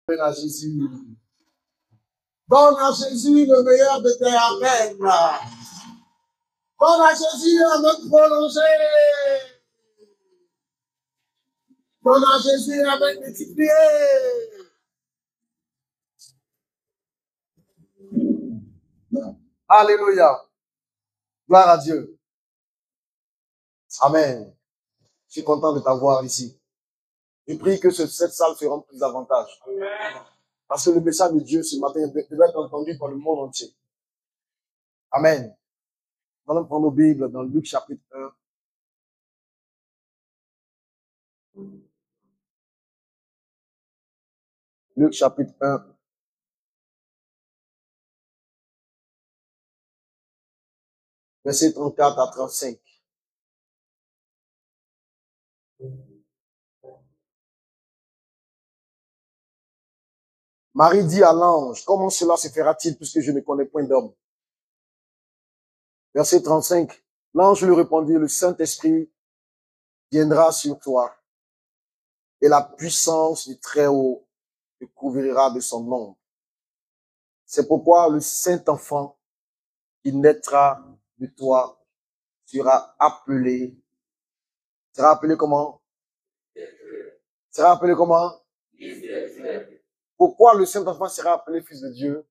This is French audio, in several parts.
Donne à Jésus. Donne à Jésus le meilleur de tes amens. Donne à Jésus un autre prolongé. Donne à Jésus un mec multiplié. Alléluia. Gloire à Dieu. Amen. Je suis content de t'avoir ici. Je prie que cette salle se remplisse davantage. Parce que le message de Dieu ce matin devait être entendu par le monde entier. Amen. Nous allons prendre nos Bibles dans Luc chapitre 1. Luc chapitre 1. Verset 34 à 35. Marie dit à l'ange, comment cela se fera-t-il puisque je ne connais point d'homme? Verset 35. L'ange lui répondit, le Saint-Esprit viendra sur toi et la puissance du Très-Haut te couvrira de son ombre. C'est pourquoi le Saint-Enfant qui naîtra de toi sera appelé comment? Sera appelé comment? Pourquoi le Saint-Enfant sera appelé Fils de Dieu?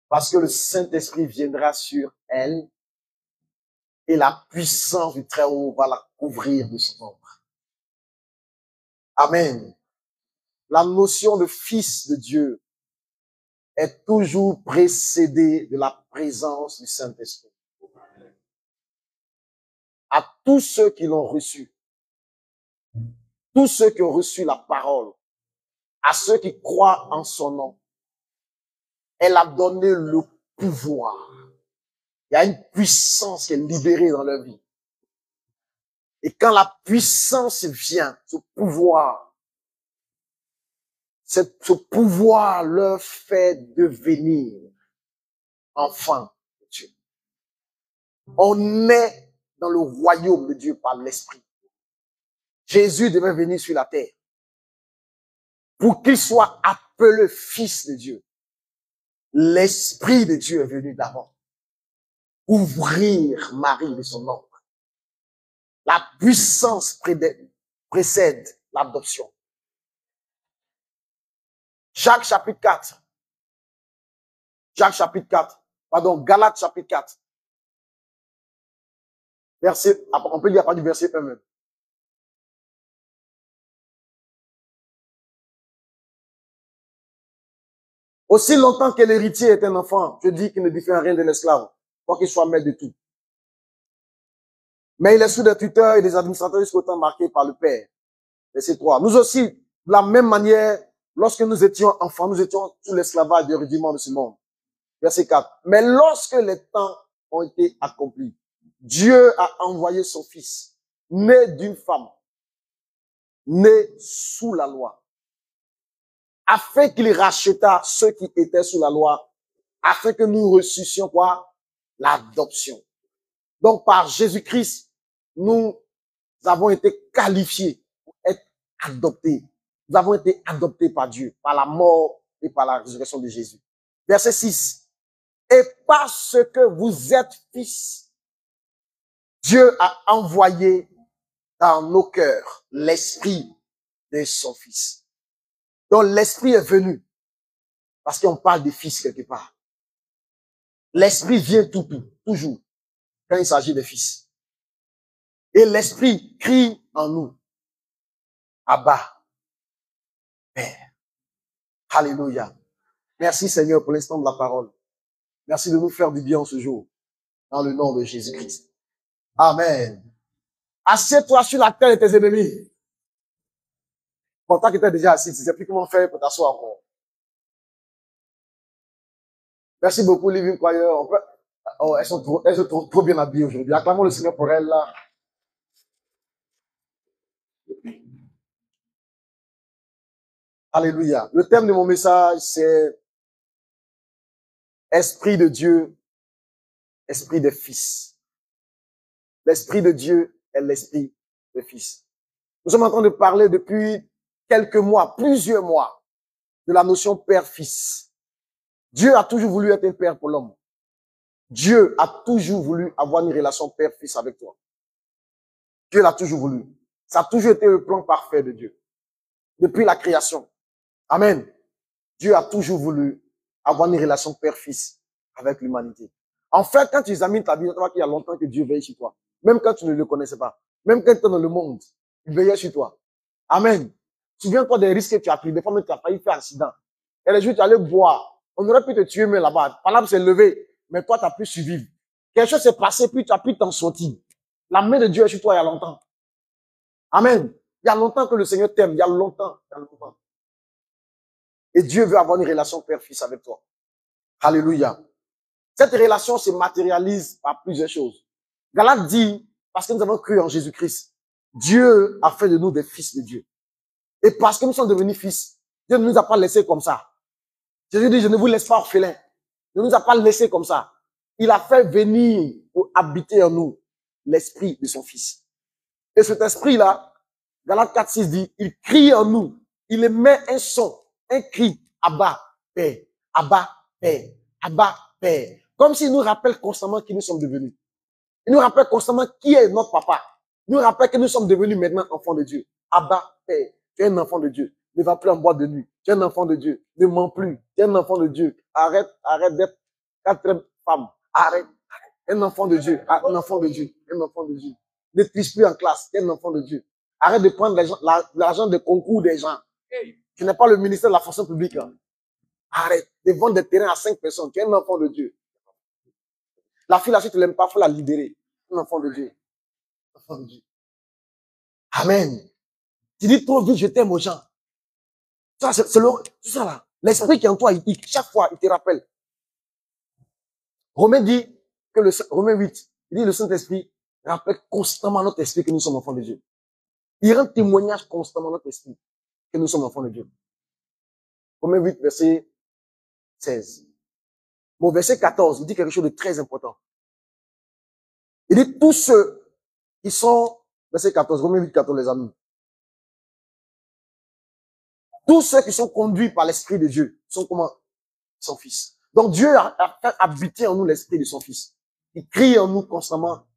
Parce que le Saint-Esprit viendra sur elle et la puissance du Très-Haut va la couvrir de son ombre. Amen. La notion de Fils de Dieu est toujours précédée de la présence du Saint-Esprit. À tous ceux qui l'ont reçu, tous ceux qui ont reçu la parole, à ceux qui croient en son nom, elle a donné le pouvoir. Il y a une puissance qui est libérée dans leur vie. Et quand la puissance vient, ce pouvoir leur fait devenir enfants de Dieu. On est dans le royaume de Dieu par l'Esprit. Jésus devait venir sur la terre pour qu'il soit appelé Fils de Dieu. L'Esprit de Dieu est venu d'abord ouvrir Marie de son ombre. La puissance précède l'adoption. Galates chapitre 4. On peut lire à partir du verset 1 même. Aussi longtemps que l'héritier est un enfant, je dis qu'il ne diffère rien de l'esclave, quoi qu'il soit maître de tout. Mais il est sous des tuteurs et des administrateurs jusqu'au temps marqué par le Père. Verset 3. Nous aussi, de la même manière, lorsque nous étions enfants, nous étions sous l'esclavage du rudiment de ce monde. Verset 4. Mais lorsque les temps ont été accomplis, Dieu a envoyé son Fils, né d'une femme, né sous la loi, afin qu'il racheta ceux qui étaient sous la loi, afin que nous reçussions quoi? L'adoption. Donc, par Jésus-Christ, nous avons été qualifiés pour être adoptés. Nous avons été adoptés par Dieu, par la mort et par la résurrection de Jésus. Verset 6. Et parce que vous êtes fils, Dieu a envoyé dans nos cœurs l'esprit de son Fils. Donc l'esprit est venu parce qu'on parle de fils quelque part. L'esprit vient toujours quand il s'agit de fils. Et l'esprit crie en nous. Abba, Père. Alléluia. Merci Seigneur pour l'instant de la parole. Merci de nous faire du bien ce jour. Dans le nom de Jésus-Christ. Amen. Assieds-toi sur la terre de tes ennemis. Pourtant que tu es déjà assis, tu ne sais plus comment faire pour t'asseoir encore. Merci beaucoup, Living Choir. Elles sont trop bien habillées aujourd'hui. Acclamons le Seigneur pour elles là. Alléluia. Le thème de mon message, c'est Esprit de Dieu, Esprit des fils. L'Esprit de Dieu est l'Esprit des fils. Nous sommes en train de parler depuis quelques mois, plusieurs mois, de la notion père-fils. Dieu a toujours voulu être un père pour l'homme. Dieu a toujours voulu avoir une relation père-fils avec toi. Dieu l'a toujours voulu. Ça a toujours été le plan parfait de Dieu. Depuis la création. Amen. Dieu a toujours voulu avoir une relation père-fils avec l'humanité. En fait, quand tu examines ta vie, tu vois qu'il y a longtemps que Dieu veille sur toi. Même quand tu ne le connaissais pas. Même quand tu es dans le monde, il veillait sur toi. Amen. Souviens-toi des risques que tu as pris. Des fois, même tu as failli faire un accident. Et les jours, tu allais boire. On aurait pu te tuer, mais là-bas. Par là, c'est levé. Mais toi, tu as pu survivre. Quelque chose s'est passé, puis tu as pu t'en sortir. La main de Dieu est sur toi il y a longtemps. Amen. Il y a longtemps que le Seigneur t'aime. Il y a longtemps. Il y a longtemps. Et Dieu veut avoir une relation père-fils avec toi. Alléluia. Cette relation se matérialise par plusieurs choses. Galate dit, parce que nous avons cru en Jésus-Christ, Dieu a fait de nous des fils de Dieu. Et parce que nous sommes devenus fils, Dieu ne nous a pas laissés comme ça. Jésus dit, je ne vous laisse pas orphelins. Il ne nous a pas laissés comme ça. Il a fait venir pour habiter en nous l'esprit de son fils. Et cet esprit-là, Galates 4:6 dit, il crie en nous. Il émet un son, un cri. Abba, Père. Abba, Père. Abba, Père. Comme s'il nous rappelle constamment qui nous sommes devenus. Il nous rappelle constamment qui est notre papa. Il nous rappelle que nous sommes devenus maintenant enfants de Dieu. Abba, Père. Tu es un enfant de Dieu. Ne va plus en boîte de nuit. Tu es un enfant de Dieu. Ne mens plus. Tu es un enfant de Dieu. Arrête d'être 4 femmes. Arrête. Un enfant de Dieu. Un enfant de Dieu. Un enfant de Dieu. Ne triche plus en classe. Tu es un enfant de Dieu. Arrête de prendre l'argent de concours des gens. Tu n'es pas le ministère de la fonction publique. Hein. Arrête de vendre des terrains à 5 personnes. Tu es un enfant de Dieu. La fille là, si tu l'aimes pas, il faut la libérer. Un enfant de Dieu. Enfant de Dieu. Amen. Tu dis trop vite, je t'aime aux gens. Ça, c'est ça là. L'esprit qui est en toi, chaque fois, il te rappelle. Romain dit que Romain 8, il dit le Saint-Esprit rappelle constamment à notre esprit que nous sommes enfants de Dieu. Il rend témoignage constamment à notre esprit que nous sommes enfants de Dieu. Romains 8, verset 16. Bon, verset 14, il dit quelque chose de très important. Il dit tous ceux qui sont, verset 14, Romains 8, 14, les amis. Tous ceux qui sont conduits par l'Esprit de Dieu sont comment? Son Fils. Donc Dieu a fait habiter en nous l'Esprit de son Fils. Il crie en nous constamment.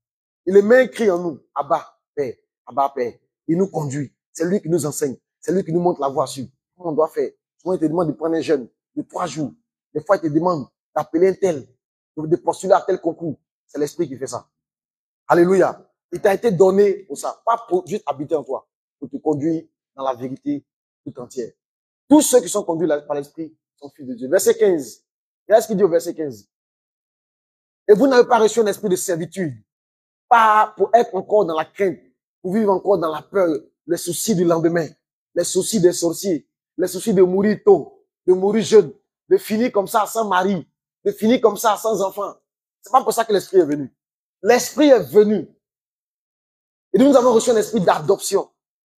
Il émet un cri en nous. Abba, Père. Abba, Père. Il nous conduit. C'est lui qui nous enseigne. C'est lui qui nous montre la voie sur comment on doit faire. Souvent, il te demande de prendre un jeûne de 3 jours. Des fois, il te demande d'appeler un tel, de postuler à tel concours. C'est l'Esprit qui fait ça. Alléluia. Il t'a été donné pour ça. Pas pour juste habiter en toi. Pour te conduire dans la vérité tout entière. Tous ceux qui sont conduits par l'Esprit sont fils de Dieu. Verset 15. Regardez ce qu'il dit au verset 15. Et vous n'avez pas reçu un esprit de servitude. Pas pour être encore dans la crainte. Pour vivre encore dans la peur. Les soucis du lendemain. Les soucis des sorciers. Les soucis de mourir tôt. De mourir jeune. De finir comme ça sans mari. De finir comme ça sans enfant. C'est pas pour ça que l'Esprit est venu. L'Esprit est venu. Et nous avons reçu un esprit d'adoption.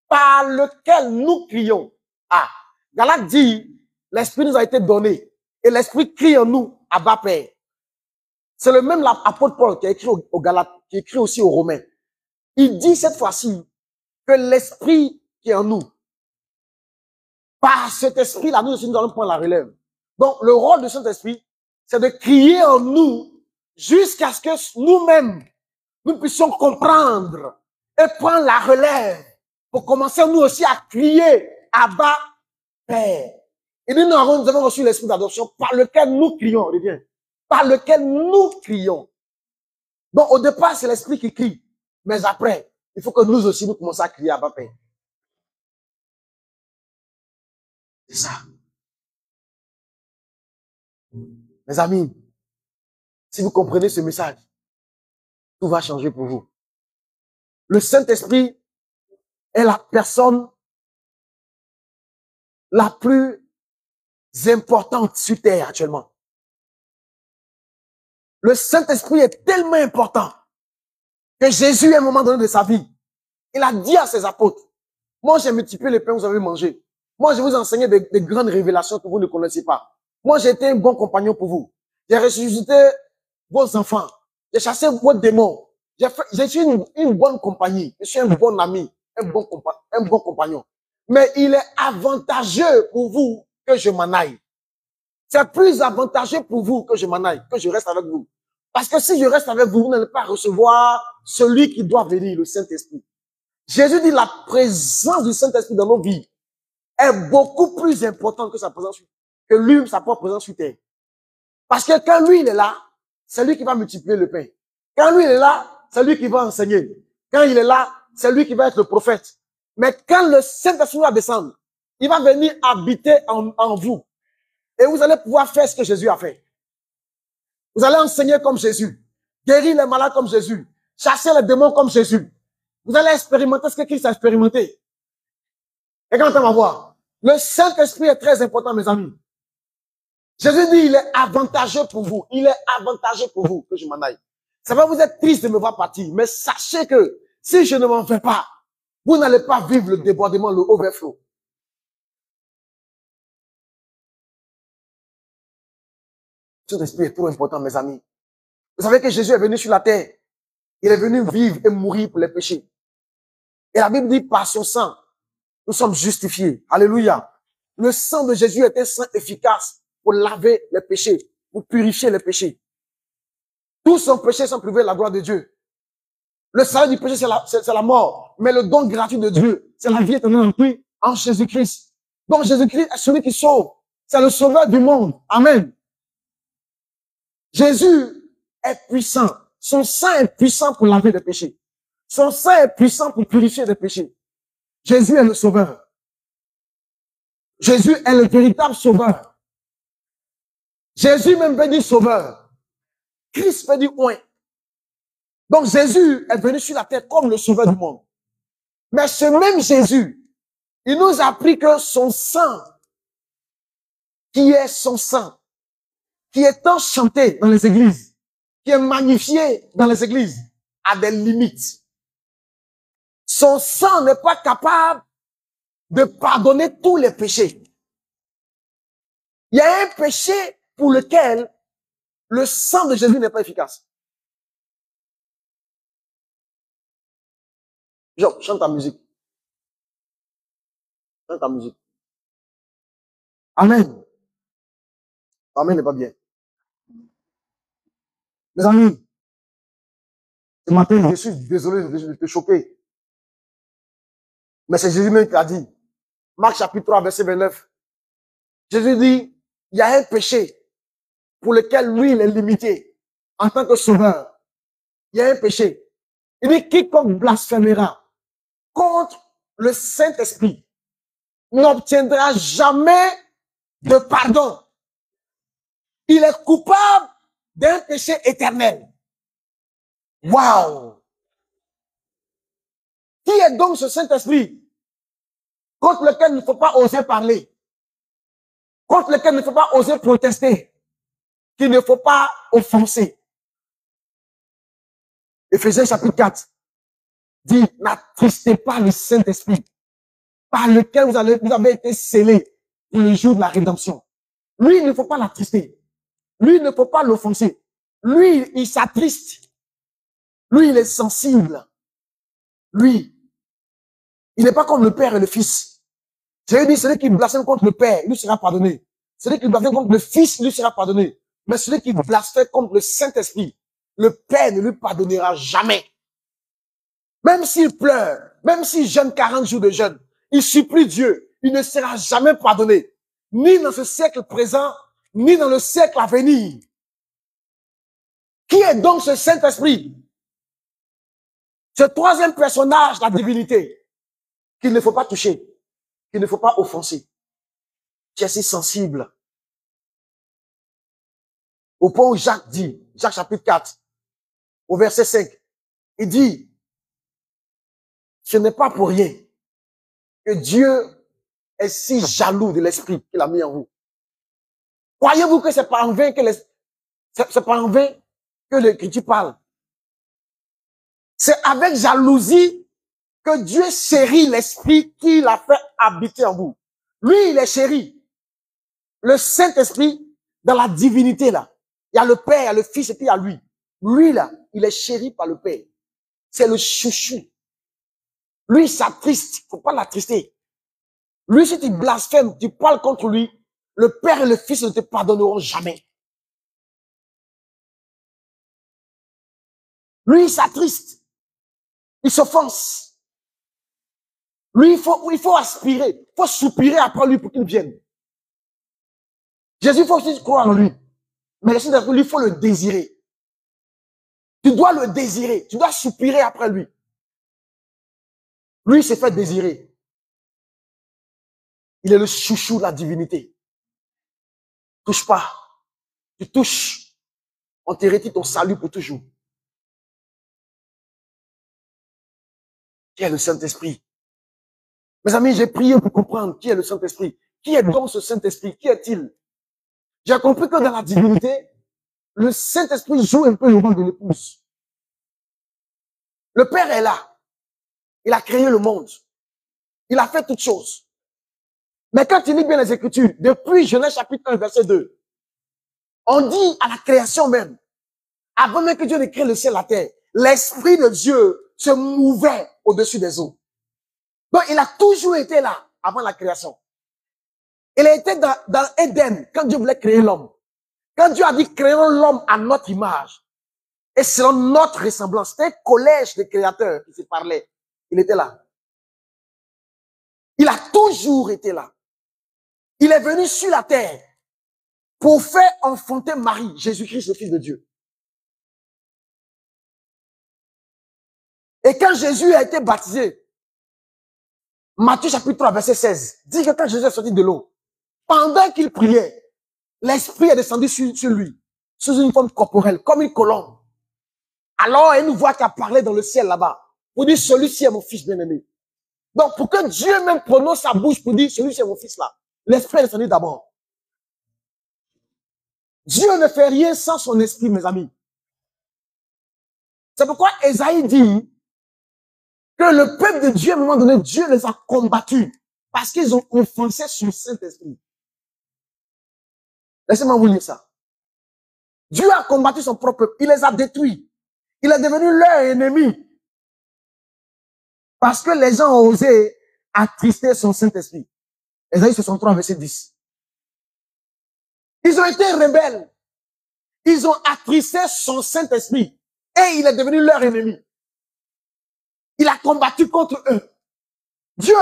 Par lequel nous crions. Ah. Galate dit, l'Esprit nous a été donné. Et l'Esprit crie en nous, Abba Père. C'est le même apôtre Paul qui a écrit aux Galates, qui écrit aussi aux Romains. Il dit cette fois-ci que l'Esprit qui est en nous, par cet Esprit-là, nous aussi nous allons prendre la relève. Donc, le rôle de cet Esprit, c'est de crier en nous jusqu'à ce que nous-mêmes, nous puissions comprendre et prendre la relève pour commencer nous aussi à crier Abba Père. Et nous avons reçu l'esprit d'adoption par lequel nous crions. Reviens. Par lequel nous crions. Donc, au départ, c'est l'esprit qui crie. Mais après, il faut que nous aussi, nous commençons à crier Abba Père. C'est ça. Mes amis, si vous comprenez ce message, tout va changer pour vous. Le Saint-Esprit est la personne la plus importante sur terre actuellement. Le Saint-Esprit est tellement important que Jésus, à un moment donné de sa vie, il a dit à ses apôtres, moi j'ai multiplié les pains que vous avez mangés. Moi je vous enseignais des grandes révélations que vous ne connaissez pas. Moi j'ai été un bon compagnon pour vous. J'ai ressuscité vos enfants. J'ai chassé vos démons. J'ai suis une bonne compagnie. Je suis un bon ami, un bon compagnon. Mais il est avantageux pour vous que je m'en aille. C'est plus avantageux pour vous que je m'en aille, que je reste avec vous. Parce que si je reste avec vous, vous n'allez pas recevoir celui qui doit venir, le Saint-Esprit. Jésus dit la présence du Saint-Esprit dans nos vies est beaucoup plus importante que sa présence, que lui, sa propre présence sur terre. Parce que quand lui, il est là, c'est lui qui va multiplier le pain. Quand lui, il est là, c'est lui qui va enseigner. Quand il est là, c'est lui qui va être le prophète. Mais quand le Saint-Esprit va descendre, il va venir habiter en vous. Et vous allez pouvoir faire ce que Jésus a fait. Vous allez enseigner comme Jésus, guérir les malades comme Jésus, chasser les démons comme Jésus. Vous allez expérimenter ce que Christ a expérimenté. Et quand on va voir, le Saint-Esprit est très important, mes amis. Jésus dit, il est avantageux pour vous. Il est avantageux pour vous que je m'en aille. Ça va vous être triste de me voir partir, mais sachez que si je ne m'en vais pas, vous n'allez pas vivre le débordement, le overflow. Cet esprit est trop important, mes amis. Vous savez que Jésus est venu sur la terre. Il est venu vivre et mourir pour les péchés. Et la Bible dit, par son sang, nous sommes justifiés. Alléluia. Le sang de Jésus est un sang efficace pour laver les péchés, pour purifier les péchés. Tous son péché sont privés de la gloire de Dieu. Le salaire du péché, c'est la mort. Mais le don gratuit de Dieu, c'est la vie éternelle en Jésus-Christ. Donc Jésus-Christ est celui qui sauve. C'est le sauveur du monde. Amen. Jésus est puissant. Son sang est puissant pour laver les péchés. Son sang est puissant pour purifier les péchés. Jésus est le sauveur. Jésus est le véritable sauveur. Jésus même peut dire sauveur. Christ peut dire oint. Donc Jésus est venu sur la terre comme le sauveur du monde. Mais ce même Jésus, il nous a appris que son sang, qui est son sang, qui est tant chanté dans les églises, qui est magnifié dans les églises, a des limites. Son sang n'est pas capable de pardonner tous les péchés. Il y a un péché pour lequel le sang de Jésus n'est pas efficace. Genre, chante ta musique. Chante ta musique. Amen. Amen n'est pas bien. Mes amis, ce matin, je suis désolé de te choquer. Mais c'est Jésus même qui a dit. Marc chapitre 3, verset 29. Jésus dit, il y a un péché pour lequel lui, il est limité en tant que sauveur. Il y a un péché. Il dit, quiconque blasphémera contre le Saint-Esprit n'obtiendra jamais de pardon. Il est coupable d'un péché éternel. Waouh! Qui est donc ce Saint-Esprit contre lequel il ne faut pas oser parler, contre lequel il ne faut pas oser protester, qu'il ne faut pas offenser? Éphésiens chapitre 4 dit, n'attristez pas le Saint-Esprit par lequel vous avez été scellés pour le jour de la rédemption. Lui, il ne faut pas l'attrister. Lui, il ne faut pas l'offenser. Lui, il s'attriste. Lui, il est sensible. Lui, il n'est pas comme le Père et le Fils. Jésus dit, celui qui blasphème contre le Père, il lui sera pardonné. Celui qui blasphème contre le Fils, il lui sera pardonné. Mais celui qui blasphème contre le Saint-Esprit, le Père ne lui pardonnera jamais. Même s'il pleure, même s'il jeûne 40 jours de jeûne, il supplie Dieu, il ne sera jamais pardonné. Ni dans ce siècle présent, ni dans le siècle à venir. Qui est donc ce Saint-Esprit? Ce troisième personnage, la divinité, qu'il ne faut pas toucher, qu'il ne faut pas offenser, qui est si sensible. Au point où Jacques dit, Jacques chapitre 4, au verset 5, il dit, ce n'est pas pour rien que Dieu est si jaloux de l'esprit qu'il a mis en vous. Croyez-vous que c'est pas en vain que c'est pas en vain que l'Écriture parle? C'est avec jalousie que Dieu chérit l'esprit qu'il a fait habiter en vous. Lui, il est chéri. Le Saint-Esprit, dans la divinité, là. Il y a le Père, il y a le Fils, et puis il y a lui. Lui, là, il est chéri par le Père. C'est le chouchou. Lui, il s'attriste. Faut pas l'attrister. Lui, si tu blasphèmes, tu parles contre lui, le Père et le Fils ne te pardonneront jamais. Lui, il s'attriste. Il s'offense. Lui, il faut aspirer. Il faut soupirer après lui pour qu'il vienne. Jésus, il faut aussi croire en lui. Mais le Saint-Esprit, lui, il faut le désirer. Tu dois le désirer. Tu dois soupirer après lui. Lui, il s'est fait désirer. Il est le chouchou de la divinité. Touche pas. Tu touches. On te retire ton salut pour toujours. Qui est le Saint-Esprit? Mes amis, j'ai prié pour comprendre qui est le Saint-Esprit. Qui est donc ce Saint-Esprit? Qui est-il? J'ai compris que dans la divinité, le Saint-Esprit joue un peu le rôle de l'épouse. Le Père est là. Il a créé le monde. Il a fait toutes choses. Mais quand tu lis bien les Écritures, depuis Genèse chapitre 1, verset 2, on dit à la création même, avant même que Dieu ne crée le ciel et la terre, l'Esprit de Dieu se mouvait au-dessus des eaux. Donc, il a toujours été là avant la création. Il a été dans Éden quand Dieu voulait créer l'homme. Quand Dieu a dit créons l'homme à notre image et selon notre ressemblance, c'était un collège de créateurs qui se parlaient. Il était là. Il a toujours été là. Il est venu sur la terre pour faire enfanter Marie, Jésus-Christ, le Fils de Dieu. Et quand Jésus a été baptisé, Matthieu chapitre 3, verset 16, dit que quand Jésus est sorti de l'eau, pendant qu'il priait, l'Esprit est descendu sur lui, sous une forme corporelle, comme une colombe. Alors, il nous voit qu'il a parlé dans le ciel là-bas, pour dire, celui-ci est mon fils bien-aimé. Donc, pour que Dieu même prononce sa bouche pour dire, celui-ci est mon fils là, l'Esprit est descendu d'abord. Dieu ne fait rien sans son esprit, mes amis. C'est pourquoi Ésaïe dit que le peuple de Dieu, à un moment donné, Dieu les a combattus parce qu'ils ont offensé son Saint-Esprit. Laissez-moi vous lire ça. Dieu a combattu son propre peuple. Il les a détruits. Il est devenu leur ennemi. Parce que les gens ont osé attrister son Saint-Esprit. Ésaïe 63, verset 10. Ils ont été rebelles. Ils ont attristé son Saint-Esprit. Et il est devenu leur ennemi. Il a combattu contre eux. Dieu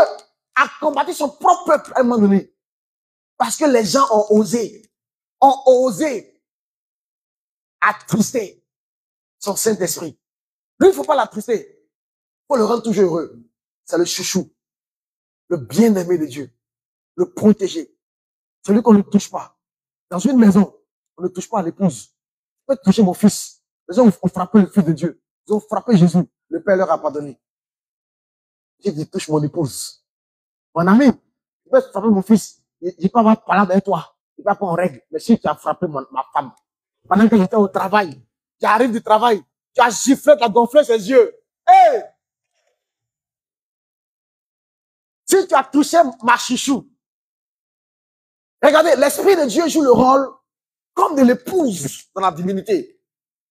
a combattu son propre peuple à un moment donné. Parce que les gens ont osé attrister son Saint-Esprit. Lui, il ne faut pas l'attrister. Il faut le rendre toujours heureux. C'est le chouchou, le bien-aimé de Dieu, le protégé. Celui qu'on ne touche pas. Dans une maison, on ne touche pas à l'épouse. On peut toucher mon fils. Les gens ont frappé le Fils de Dieu. Ils ont frappé Jésus. Le Père leur a pardonné. J'ai dit, touche mon épouse. Mon ami, tu peux frapper mon fils. Je ne peux pas avoir parlé avec toi. Je ne peux pas en règle. Mais si tu as frappé ma femme, pendant que j'étais au travail, j'arrive du travail, tu as giflé, tu as gonflé ses yeux. Hey! Si tu as touché ma chichou, regardez, l'Esprit de Dieu joue le rôle comme de l'épouse dans la divinité.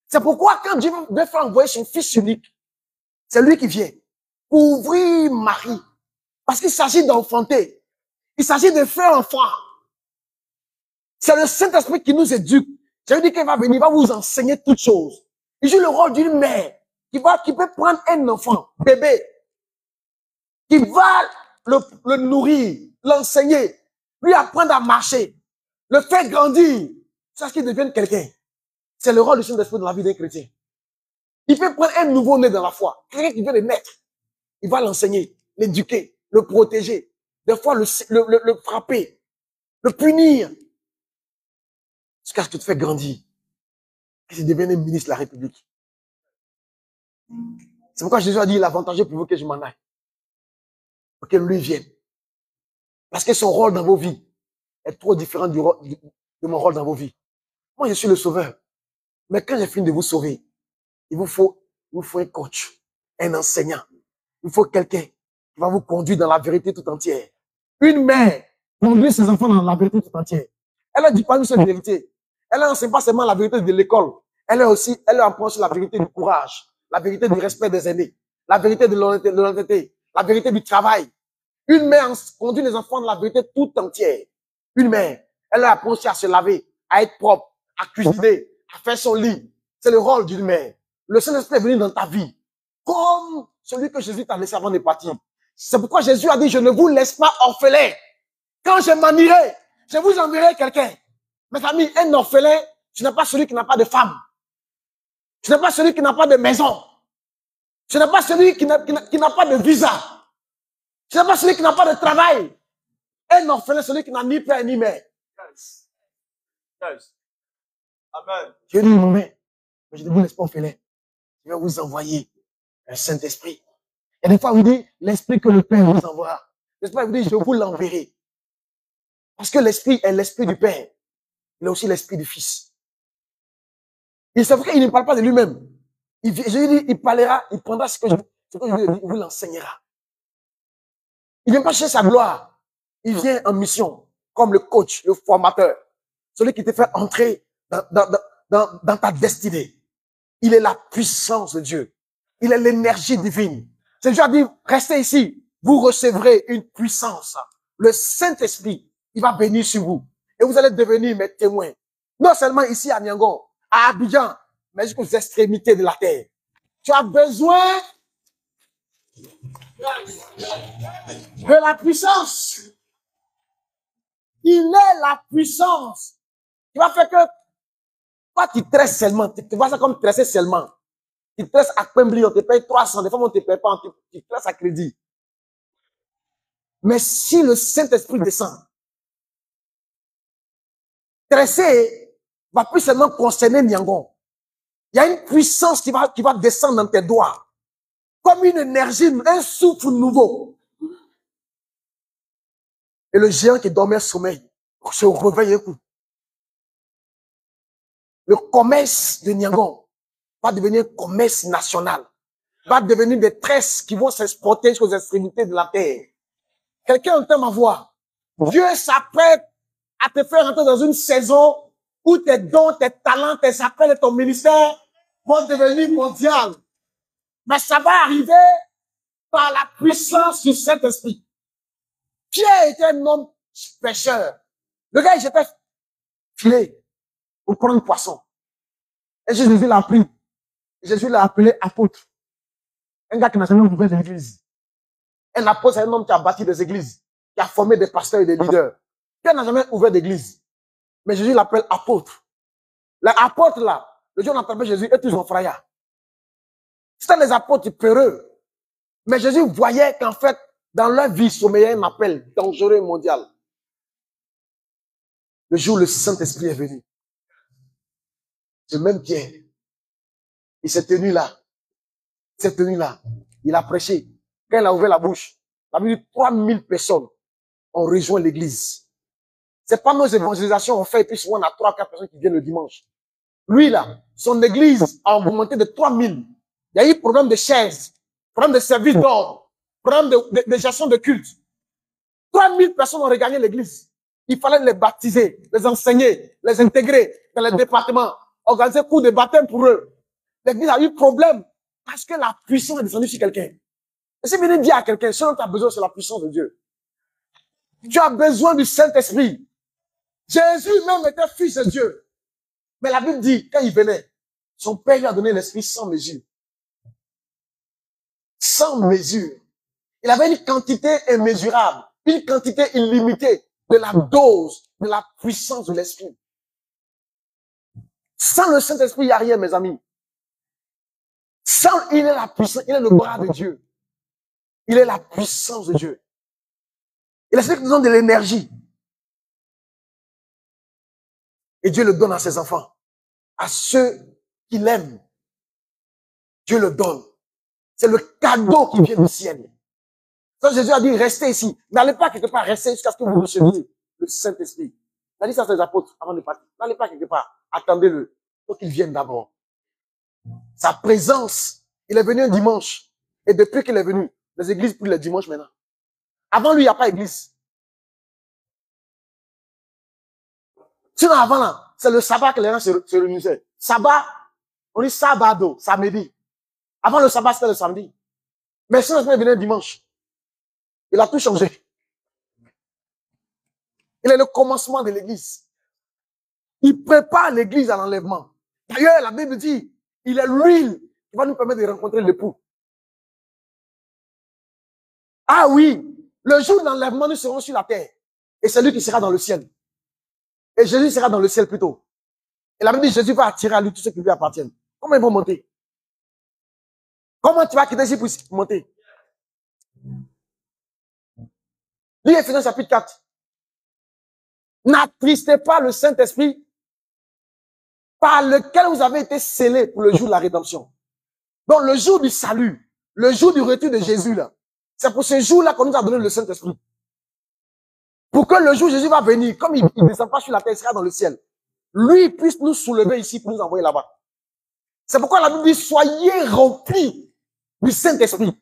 C'est pourquoi quand Dieu veut faire envoyer son Fils unique, c'est lui qui vient pour ouvrir Marie. Parce qu'il s'agit d'enfanter. Il s'agit de faire enfant. C'est le Saint-Esprit qui nous éduque. Je veux dire qu'il va venir, il va vous enseigner toutes choses. Il joue le rôle d'une mère qui peut prendre un enfant, bébé, qui va le nourrir, l'enseigner, lui apprendre à marcher, le faire grandir, jusqu'à ce qu'il devienne quelqu'un. C'est le rôle du Saint-Esprit dans la vie d'un chrétien. Il peut prendre un nouveau-né dans la foi, quelqu'un qui vient de naître. Il va l'enseigner, l'éduquer, le protéger, des fois le frapper, le punir, jusqu'à ce que tu te fasses grandir. Et tu deviennes un ministre de la République. C'est pourquoi Jésus a dit, l'avantageux pour vous que je m'en aille. Pour que lui vienne. Parce que son rôle dans vos vies est trop différent de mon rôle dans vos vies. Moi, je suis le sauveur. Mais quand j'ai fini de vous sauver, il vous faut un coach, un enseignant. Il faut quelqu'un qui va vous conduire dans la vérité tout entière. Une mère conduit ses enfants dans la vérité tout entière. Elle ne dit pas une seule vérité. Elle n'enseigne pas seulement la vérité de l'école. Elle apprend sur la vérité du courage, la vérité du respect des aînés, la vérité de l'honnêteté, la vérité du travail. Une mère conduit les enfants de la vérité tout entière. Une mère, elle leur apprend aussi à se laver, à être propre, à cuisiner, à faire son lit. C'est le rôle d'une mère. Le Saint-Esprit est venu dans ta vie, comme celui que Jésus t'a laissé avant de partir. C'est pourquoi Jésus a dit, je ne vous laisse pas orphelin. Quand je m'en irai, je vous enverrai quelqu'un. Mes amis, un orphelin, ce n'est pas celui qui n'a pas de femme. Ce n'est pas celui qui n'a pas de maison. Ce n'est pas celui qui n'a pas de visa. Ce n'est pas celui qui n'a pas de travail. Un orphelin, celui qui n'a ni père ni mère. Yes. Yes. Amen. Je dis, non, mais je ne vous laisse pas orphelin. Je vais vous envoyer un Saint-Esprit. Et des fois, vous dites, l'Esprit que le Père vous envoie. L'Esprit vous dit, je vous l'enverrai. Parce que l'Esprit est l'Esprit du Père. Il est aussi l'Esprit du Fils. Et c'est vrai qu'il ne parle pas de lui-même. Je lui dis, il parlera, il prendra ce que je vous l'enseignera. Il ne vient pas chercher sa gloire. Il vient en mission, comme le coach, le formateur. Celui qui te fait entrer dans ta destinée. Il est la puissance de Dieu. Il est l'énergie divine. C'est Dieu a dit, restez ici. Vous recevrez une puissance. Le Saint-Esprit, il va venir sur vous. Et vous allez devenir mes témoins. Non seulement ici à Niangon, à Abidjan, mais jusqu'aux extrémités de la terre. Tu as besoin de la puissance. Il est la puissance. Tu vas faire que toi, tu tresses seulement. Tu vois ça comme tresser seulement. Tu tresses à Pembli, on te paye 300. Des fois, on ne te paye pas, tu tresses à crédit. Mais si le Saint-Esprit descend, tresser va plus seulement concerner Niangon. Il y a une puissance qui va descendre dans tes doigts. Comme une énergie, un souffle nouveau. Et le géant qui dormait sommeil se réveille un coup. Le commerce de Niangon va devenir un commerce national. Va devenir des tresses qui vont s'exporter jusqu'aux extrémités de la terre. Quelqu'un entend ma voix. Dieu s'apprête à te faire entrer dans une saison où tes dons, tes talents, tes appels et ton ministère vont devenir mondiaux. Mais ça va arriver par la puissance du Saint-Esprit. Pierre était un homme pêcheur. Le gars, il s'était filé pour prendre poisson. Et Jésus l'a pris. Jésus l'a appelé apôtre. Un gars qui n'a jamais ouvert l'église. Un apôtre, c'est un homme qui a bâti des églises, qui a formé des pasteurs et des leaders. Pierre n'a jamais ouvert d'église. Mais Jésus l'appelle apôtre. L'apôtre là, le jour où on appelle Jésus, est toujours fraya. C'était les apôtres peureux. Mais Jésus voyait qu'en fait, dans leur vie, sommeillait un appel dangereux mondial. Le jour où le Saint-Esprit est venu, ce même Pierre, il s'est tenu là. Il a prêché. Quand il a ouvert la bouche, il a vu 3000 personnes ont rejoint l'église. C'est pas nos évangélisations, on fait, et puis souvent on a 3-4 personnes qui viennent le dimanche. Lui là, son église a augmenté de 3000. Il y a eu problème de chaises, problème de service d'ordre, problème de gestion de culte. 3000 personnes ont regagné l'église. Il fallait les baptiser, les enseigner, les intégrer dans les départements, organiser cours de baptême pour eux. L'église a eu problème parce que la puissance est descendue sur quelqu'un. Et si vous venez dire à quelqu'un, ce dont tu as besoin, c'est la puissance de Dieu. Tu as besoin du Saint-Esprit. Jésus même était fils de Dieu. Mais la Bible dit, quand il venait, son Père lui a donné l'Esprit sans mesure. Sans mesure. Il avait une quantité immesurable, une quantité illimitée de la dose, de la puissance de l'Esprit. Sans le Saint-Esprit, il n'y a rien, mes amis. Sans, il est la puissance, il est le bras de Dieu. Il est la puissance de Dieu. Il est celui qui nous donne de l'énergie. Et Dieu le donne à ses enfants. À ceux qui l'aiment. Dieu le donne. C'est le cadeau qui vient du ciel. Donc Jésus a dit, restez ici. N'allez pas quelque part, restez jusqu'à ce que vous receviez le Saint-Esprit. Il a dit ça à ses apôtres avant de partir. N'allez pas quelque part. Attendez-le. Il faut qu'il vienne d'abord. Sa présence, il est venu un dimanche. Et depuis qu'il est venu, les églises prient le dimanche maintenant. Avant lui, il n'y a pas d'église. Sinon, avant là, c'est le sabbat que les gens se réunissaient. Sabbat, on dit sabado, samedi. Avant le sabbat, c'était le samedi. Mais sinon, il venait dimanche. Il a tout changé. Il est le commencement de l'église. Il prépare l'église à l'enlèvement. D'ailleurs, la Bible dit, il est l'huile qui va nous permettre de rencontrer l'époux. Ah oui, le jour de l'enlèvement, nous serons sur la terre. Et c'est lui qui sera dans le ciel. Et Jésus sera dans le ciel plutôt. Et la Bible dit, Jésus va attirer à lui tous ceux qui lui appartiennent. Comment ils vont monter? Comment tu vas quitter ici pour monter? Lis Ephésiens chapitre 4. N'attristez pas le Saint-Esprit par lequel vous avez été scellés pour le jour de la rédemption. Donc le jour du salut, le jour du retour de Jésus, là, c'est pour ce jour-là qu'on nous a donné le Saint-Esprit. Pour que le jour où Jésus va venir, comme il ne descend pas sur la terre, il sera dans le ciel. Lui puisse nous soulever ici pour nous envoyer là-bas. C'est pourquoi la Bible dit, soyez remplis du Saint-Esprit.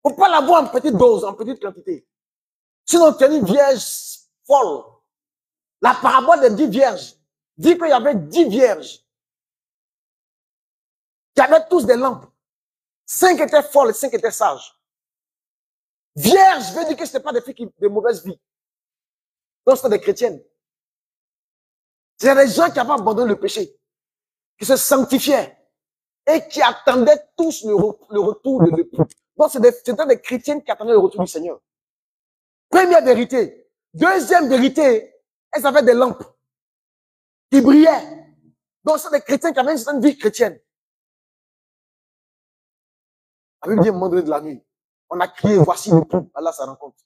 Faut pas l'avoir en petite dose, en petite quantité. Sinon, tu es une vierge folle. La parabole des 10 vierges dit qu'il y avait 10 vierges qui avaient tous des lampes. 5 étaient folles et 5 étaient sages. Vierge veut dire que ce n'était pas des filles de mauvaise vie. Donc, c'était des chrétiennes. C'est des gens qui avaient abandonné le péché, qui se sanctifiaient et qui attendaient tous le retour de l'époux. Donc, c'était des chrétiennes qui attendaient le retour du Seigneur. Première vérité. Deuxième vérité, elles avaient des lampes qui brillaient. Donc, c'est des chrétiens qui avaient une certaine vie chrétienne. La Bible dit, à un moment donné de la nuit, on a crié, voici l'époux, Allah sa rencontre.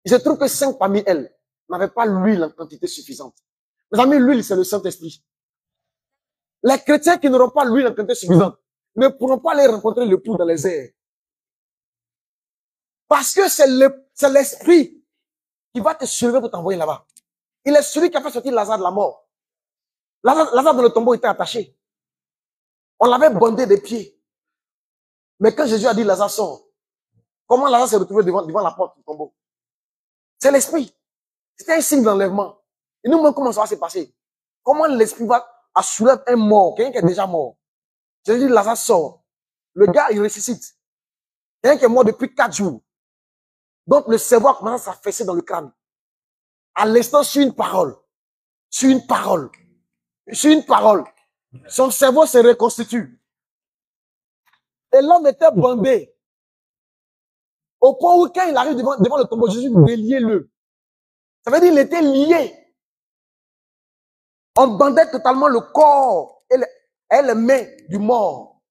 Il se trouve que 5 parmi elles n'avaient pas l'huile en quantité suffisante. Mes amis, l'huile, c'est le Saint-Esprit. Les chrétiens qui n'auront pas l'huile en quantité suffisante ne pourront pas aller rencontrer l'époux dans les airs. Parce que c'est l'Esprit qui va te soulever pour t'envoyer là-bas. Il est celui qui a fait sortir Lazare de la mort. Lazare dans le tombeau était attaché. On l'avait bandé des pieds. Mais quand Jésus a dit Lazare sort, comment Lazare s'est retrouvé devant la porte du tombeau? C'est l'Esprit. C'était un signe d'enlèvement. Et nous, comment ça va se passer? Comment l'Esprit va soulever un mort, quelqu'un qui est déjà mort? Jésus dit Lazare sort. Le gars, il ressuscite. Quelqu'un qui est mort depuis 4 jours. Donc le cerveau a commencé à s'affaisser dans le crâne. À l'instant, sur une parole. Sur une parole. Sur une parole. Son cerveau se reconstitue. Et l'homme était bandé. Au point où quand il arrive devant le tombeau, Jésus déliait-le. Ça veut dire qu'il était lié. On bandait totalement le corps et les mains du mort.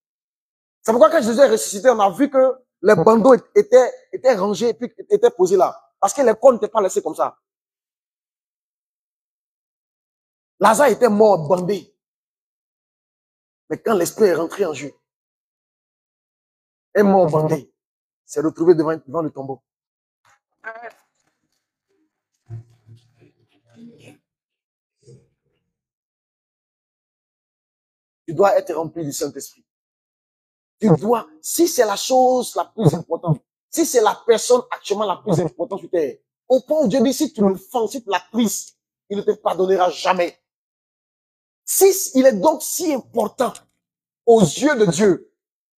C'est pourquoi quand Jésus est ressuscité, on a vu que les bandeaux étaient rangés et puis étaient posés là. Parce que les corps n'étaient pas laissés comme ça. Lazare était mort, bandé. Mais quand l'esprit est rentré en jeu, un mort bandé s'est retrouvé devant le tombeau. Tu dois être rempli du Saint-Esprit. Tu dois, si c'est la chose la plus importante, si c'est la personne actuellement la plus importante sur terre, au point où Dieu dit, si tu le fends, si tu la trises, il ne te pardonnera jamais. Si il est donc si important aux yeux de Dieu,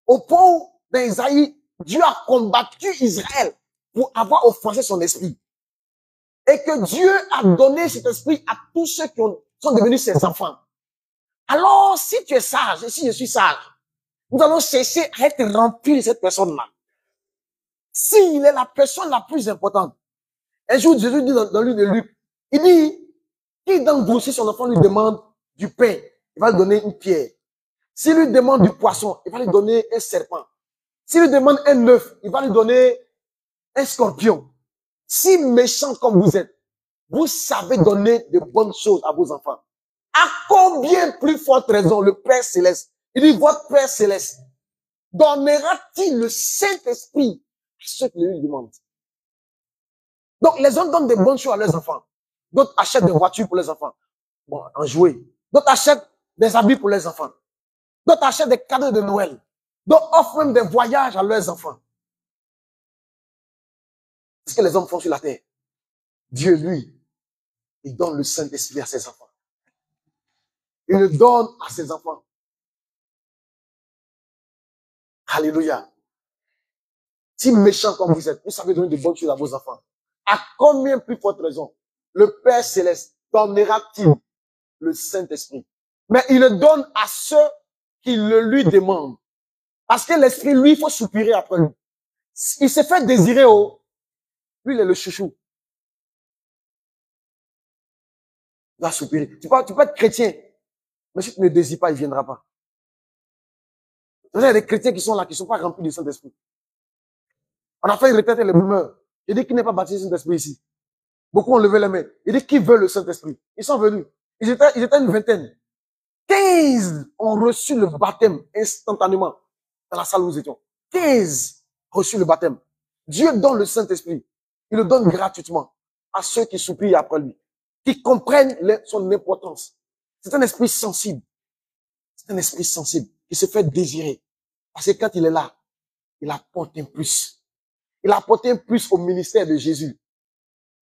au point où, dans Isaïe, Dieu a combattu Israël pour avoir offensé son esprit. Et que Dieu a donné cet esprit à tous ceux qui sont devenus ses enfants. Alors, si tu es sage, et si je suis sage, nous allons chercher à être remplis de cette personne-là. S'il est la personne la plus importante. Un jour, Jésus dit dans le livre de Luc, il dit, qui dans vous, si son enfant lui demande du pain, il va lui donner une pierre. S'il lui demande du poisson, il va lui donner un serpent. S'il lui demande un œuf, il va lui donner un scorpion. Si méchant comme vous êtes, vous savez donner de bonnes choses à vos enfants. À combien plus forte raison le Père Céleste, il dit, votre Père Céleste, donnera-t-il le Saint-Esprit à ceux qui lui demandent? Donc, les hommes donnent de bonnes choses à leurs enfants. D'autres achètent des voitures pour les enfants. Bon, en jouer. D'autres achètent des habits pour les enfants. D'autres achètent des cadeaux de Noël. D'autres offrent même des voyages à leurs enfants. C'est ce que les hommes font sur la terre. Dieu, lui, il donne le Saint-Esprit à ses enfants. Il le donne à ses enfants. Alléluia. si méchant comme vous êtes, vous savez donner de bonnes choses à vos enfants. À combien plus forte raison le Père Céleste donnera-t-il le Saint-Esprit? Mais il le donne à ceux qui le lui demandent. Parce que l'Esprit, lui, il faut soupirer après lui. Il s'est fait désirer, oh. Lui, il est le chouchou. Il va soupirer. Tu peux être chrétien. Mais si tu ne désires pas, il ne viendra pas. Il y a des chrétiens qui sont là, qui ne sont pas remplis du Saint-Esprit. On a fait une retraite et les boomers. Il dit qu'il n'est pas baptisé du Saint-Esprit ici. Beaucoup ont levé les mains. Il dit qui veut le Saint-Esprit. Ils sont venus. Ils étaient une vingtaine. 15 ont reçu le baptême instantanément dans la salle où nous étions. 15 ont reçu le baptême. Dieu donne le Saint-Esprit. Il le donne gratuitement à ceux qui soupirent après lui, qui comprennent son importance. C'est un esprit sensible. C'est un esprit sensible qui se fait désirer. Parce que quand il est là, il apporte un plus. Il a apporté un plus au ministère de Jésus.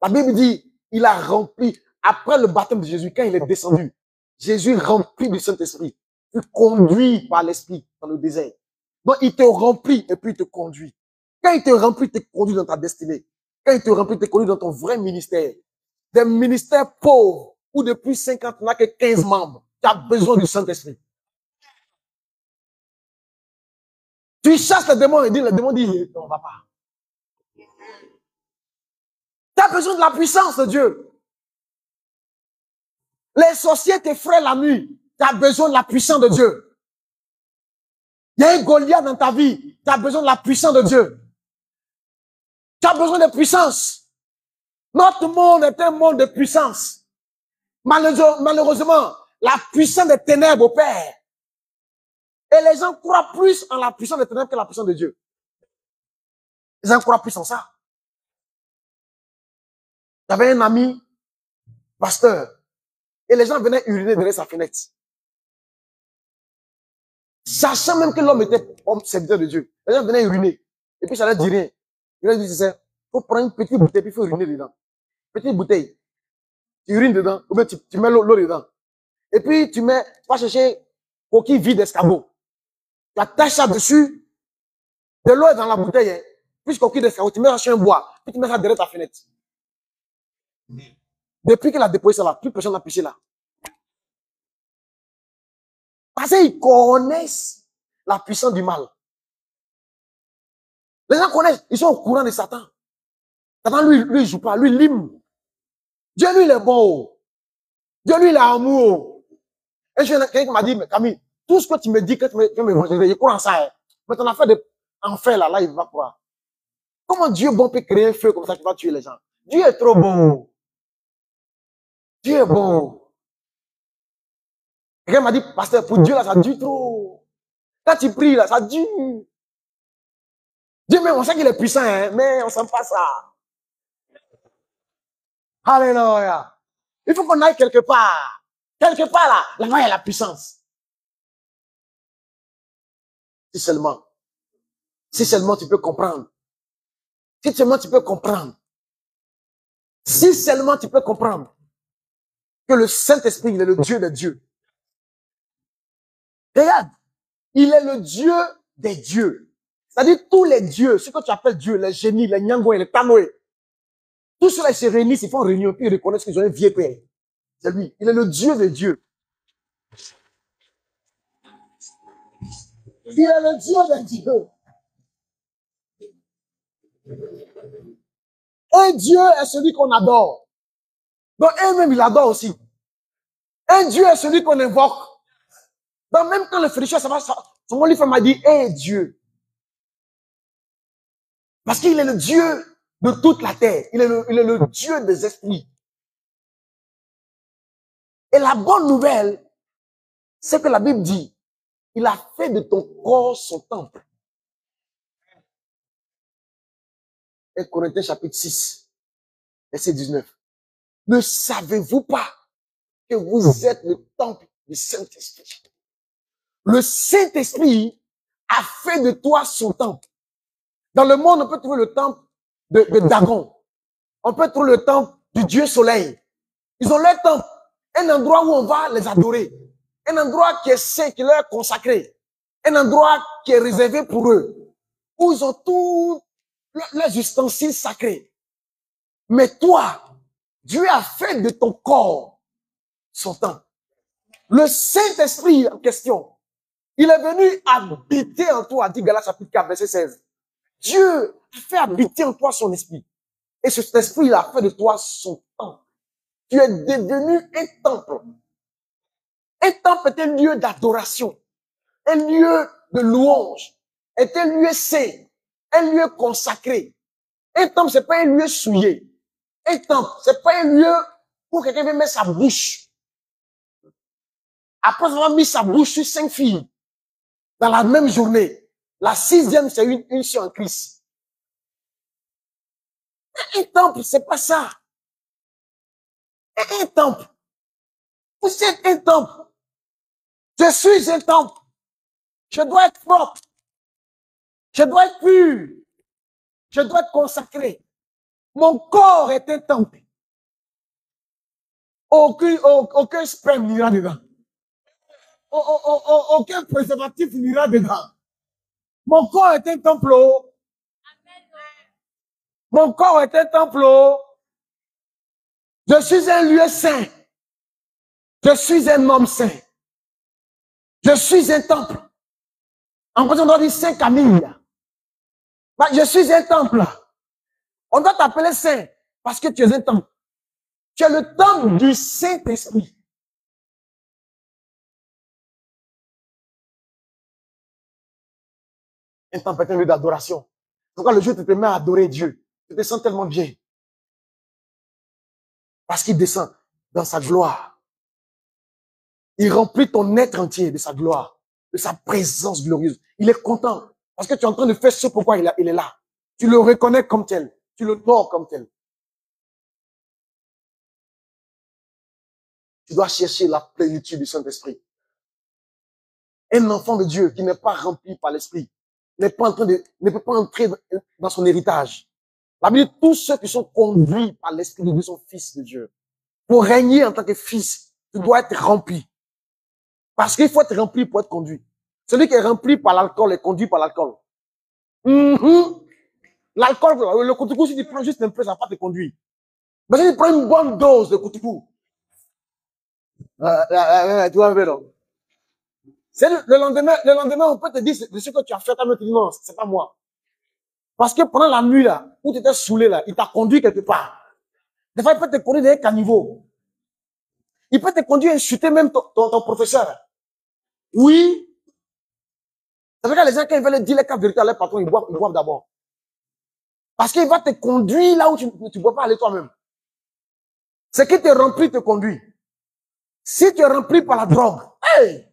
La Bible dit, il a rempli, après le baptême de Jésus, quand il est descendu, Jésus rempli du Saint-Esprit, il conduit par l'Esprit dans le désert. Donc il te remplit et puis il te conduit. Quand il te remplit, il te conduit dans ta destinée. Quand il te remplit, il te conduit dans ton vrai ministère. Des ministères pauvres, où depuis 50 ans, il n'y a que 15 membres, tu as besoin du Saint-Esprit. Tu chasses les démons et les démons disent, non, papa. Tu as besoin de la puissance de Dieu. Les sorciers t'effraient la nuit. Tu as besoin de la puissance de Dieu. Il y a un Goliath dans ta vie. Tu as besoin de la puissance de Dieu. Tu as besoin de puissance. Notre monde est un monde de puissance. Malheureusement, la puissance des ténèbres opère. Et les gens croient plus en la puissance des ténèbres que la puissance de Dieu. Les gens croient plus en ça. J'avais un ami, pasteur, et les gens venaient uriner derrière sa fenêtre. Sachant même que l'homme était homme serviteur de Dieu. Les gens venaient uriner. Et puis ça leur dit rien. Il leur dit, il faut prendre une petite bouteille, puis il faut uriner dedans. Petite bouteille. Tu urines dedans, ou bien tu mets l'eau dedans. Et puis tu vas chercher coquille vide d'escabeau. Tu attaches ça dessus. De l'eau est dans la bouteille, hein. Puis coquille d'escabeau, tu mets ça sur un bois. Puis tu mets ça derrière ta fenêtre. Depuis qu'il a déposé ça là, plus personne n'a pêché là. Parce qu'ils connaissent la puissance du mal. Les gens connaissent, ils sont au courant de Satan. Satan, lui, il joue pas, lui, il lime. Dieu, lui, il est bon. Dieu, lui, il a amour. Et quelqu'un m'a dit, mais Camille, tout ce que tu me dis, quand tu me je crois en ça. Hein. Mais ton affaire d'enfer là, il va croire. Comment Dieu bon peut créer un feu comme ça qui va tuer les gens? Dieu est trop bon. Dieu est bon. Quelqu'un m'a dit, pasteur, pour Dieu là, ça dure trop. Quand tu pries là, ça dure. Dieu, mais on sait qu'il est puissant, hein, mais on sent pas ça. Alléluia. Il faut qu'on aille quelque part. Quelque part là, là-bas il y a la puissance. Si seulement tu peux comprendre. Si seulement tu peux comprendre. Si seulement tu peux comprendre que le Saint-Esprit, il est le Dieu des dieux. Regarde, il est le Dieu des dieux. C'est-à-dire tous les dieux, ce que tu appelles Dieu, les génies, les nyangoué, les tanoé, tous ceux-là, ils se réunissent, ils font réunion, puis ils reconnaissent qu'ils ont un vieux père. C'est lui. Il est le Dieu des dieux. Il est le Dieu des dieux. Un Dieu est celui qu'on adore. Donc, eux-mêmes, il adore aussi. Un Dieu est celui qu'on invoque. Donc, même quand le féticheur, son livre m'a dit, hey Dieu. Parce qu'il est le Dieu de toute la terre. Il est le Dieu des esprits. Et la bonne nouvelle, c'est que la Bible dit, il a fait de ton corps son temple. 1 Corinthiens chapitre 6, verset 19. Ne savez-vous pas que vous êtes le temple du Saint-Esprit? Le Saint-Esprit a fait de toi son temple. Dans le monde, on peut trouver le temple de Dagon. On peut trouver le temple du Dieu Soleil. Ils ont leur temple. Un endroit où on va les adorer. Un endroit qui est saint, qui leur est consacré. Un endroit qui est réservé pour eux. Où ils ont tout les ustensiles sacrés. Mais toi, Dieu a fait de ton corps son temple. Le Saint-Esprit en question, il est venu habiter en toi, dit Galates chapitre 4, verset 16. Dieu a fait habiter en toi son esprit. Et cet esprit, il a fait de toi son temple. Tu es devenu un temple. Un temple est un lieu d'adoration, un lieu de louange, est un lieu saint, un lieu consacré. Un temple, c'est pas un lieu souillé. Un temple, c'est pas un lieu où quelqu'un veut mettre sa bouche. Après avoir mis sa bouche sur 5 filles, dans la même journée, la 6e, c'est une seule en Christ. Un temple, c'est pas ça. Un temple. Vous êtes un temple. Je suis un temple. Je dois être propre. Je dois être pur. Je dois être consacré. Mon corps est un temple. Aucun sperme n'ira dedans. Aucun préservatif n'ira dedans. Mon corps est un temple. Mon corps est un temple. Je suis un lieu saint. Je suis un homme saint. Je suis un temple. En fait, on doit dire Saint Camille. Je suis un temple. On doit t'appeler saint parce que tu es un temple. Tu es le temple du Saint-Esprit. Un temple est un lieu d'adoration. Pourquoi le jour où tu te mets à adorer Dieu, tu te sens tellement bien. Parce qu'il descend dans sa gloire. Il remplit ton être entier de sa gloire, de sa présence glorieuse. Il est content parce que tu es en train de faire ce pourquoi il est là. Tu le reconnais comme tel. Tu le honores comme tel. Tu dois chercher la plénitude du Saint-Esprit. Un enfant de Dieu qui n'est pas rempli par l'Esprit ne peut pas entrer dans son héritage. La Bible dit, tous ceux qui sont conduits par l'Esprit de Dieu sont fils de Dieu. Pour régner en tant que fils, tu dois être rempli. Parce qu'il faut être rempli pour être conduit. Celui qui est rempli par l'alcool est conduit par l'alcool. L'alcool, le koutoukou, si tu prends juste un peu, ça va pas te conduire. Mais si tu prends une bonne dose de koutoukou, tu vas ver, non? C'est le lendemain, on peut te dire de ce que tu as fait, tu dis non, c'est pas moi. Parce que pendant la nuit, là, où tu étais saoulé, là, il t'a conduit quelque part. Des fois, il peut te conduire dans un caniveau. Il peut te conduire et chuter même ton professeur. Oui. C'est vrai que les gens, quand ils veulent dire les cas vérité à leur patron, ils boivent d'abord. Parce qu'il va te conduire là où tu ne peux pas aller toi-même. Ce qui te remplit te conduit. Si tu es rempli par la drogue, hey,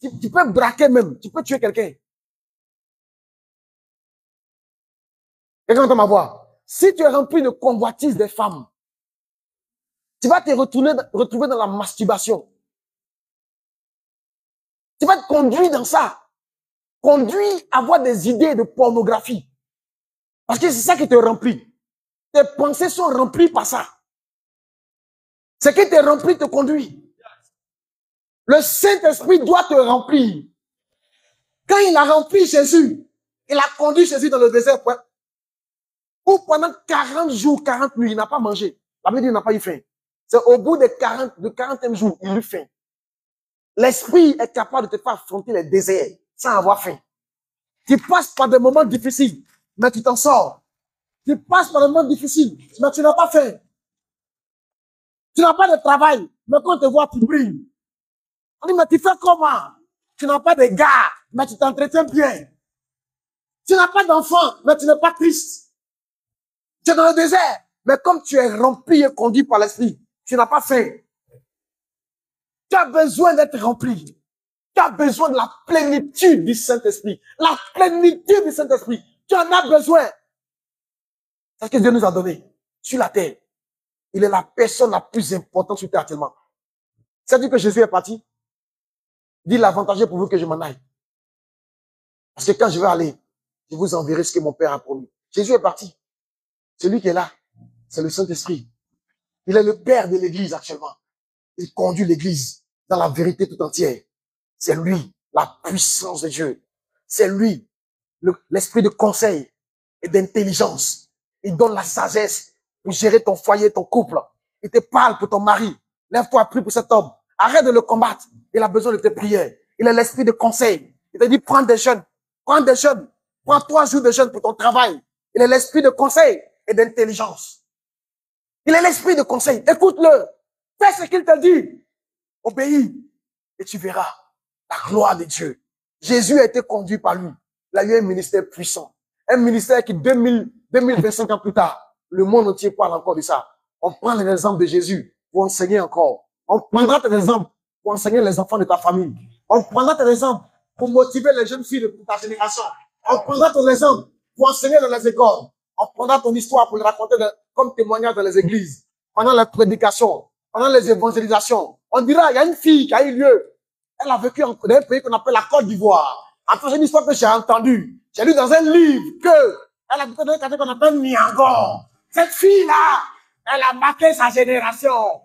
tu peux braquer même, tu peux tuer quelqu'un. Quelqu'un entend ma voix. Si tu es rempli de convoitise des femmes, tu vas te retrouver dans la masturbation. Tu vas te conduire dans ça. Conduit à avoir des idées de pornographie. Parce que c'est ça qui te remplit. Tes pensées sont remplies par ça. Ce qui te remplit te conduit. Le Saint-Esprit doit te remplir. Quand il a rempli Jésus, il a conduit Jésus dans le désert. Où pendant 40 jours, 40 nuits, il n'a pas mangé. La Bible dit qu'il n'a pas eu faim. C'est au bout de 40e jour, il eut faim. L'Esprit est capable de te faire affronter les déserts sans avoir faim. Tu passes par des moments difficiles, mais tu t'en sors. Tu passes par des moments difficiles, mais tu n'as pas faim. Tu n'as pas de travail, mais quand on te voit, tu brilles. On dit, mais tu fais comment? Tu n'as pas de gars, mais tu t'entretiens bien. Tu n'as pas d'enfant, mais tu n'es pas triste. Tu es dans le désert, mais comme tu es rempli et conduit par l'Esprit, tu n'as pas faim. Tu as besoin d'être rempli. Tu as besoin de la plénitude du Saint-Esprit. La plénitude du Saint-Esprit. Tu en as besoin. C'est ce que Dieu nous a donné sur la terre. Il est la personne la plus importante sur terre actuellement. C'est-à-dire que Jésus est parti. Dit l'avantageux pour vous que je m'en aille. Parce que quand je vais aller, je vous enverrai ce que mon Père a promis. Jésus est parti. Celui qui est là, c'est le Saint-Esprit. Il est le Père de l'Église actuellement. Il conduit l'Église dans la vérité tout entière. C'est lui, la puissance de Dieu. C'est lui, l'esprit de conseil. et d'intelligence. Il donne la sagesse pour gérer ton foyer, ton couple. Il te parle pour ton mari. Lève-toi, prie pour cet homme. Arrête de le combattre. Il a besoin de tes prières. Il a l'esprit de conseil. Il te dit, prends des jeunes. Prends des jeunes. Prends 3 jours de jeûne pour ton travail. Il a l'esprit de conseil et d'intelligence. Il a l'esprit de conseil. Écoute-le. Fais ce qu'il te dit. Obéis. Et tu verras la gloire de Dieu. Jésus a été conduit par lui. Il a eu un ministère puissant. Un ministère qui, 2025 ans plus tard, le monde entier parle encore de ça. On prend les exemples de Jésus pour enseigner encore. On prendra tes exemples pour enseigner les enfants de ta famille. On prendra tes exemples pour motiver les jeunes filles de ta génération. On prendra ton exemple pour enseigner dans les écoles. On prendra ton histoire pour le raconter comme témoignage dans les églises. Pendant la prédication, pendant les évangélisations. On dira, il y a une fille qui a eu lieu. Elle a vécu dans un pays qu'on appelle la Côte d'Ivoire. En fait, c'est une histoire que j'ai entendue. J'ai lu dans un livre que elle habitait dans un quartier qu'on appelle Niangor. Cette fille-là, elle a marqué sa génération.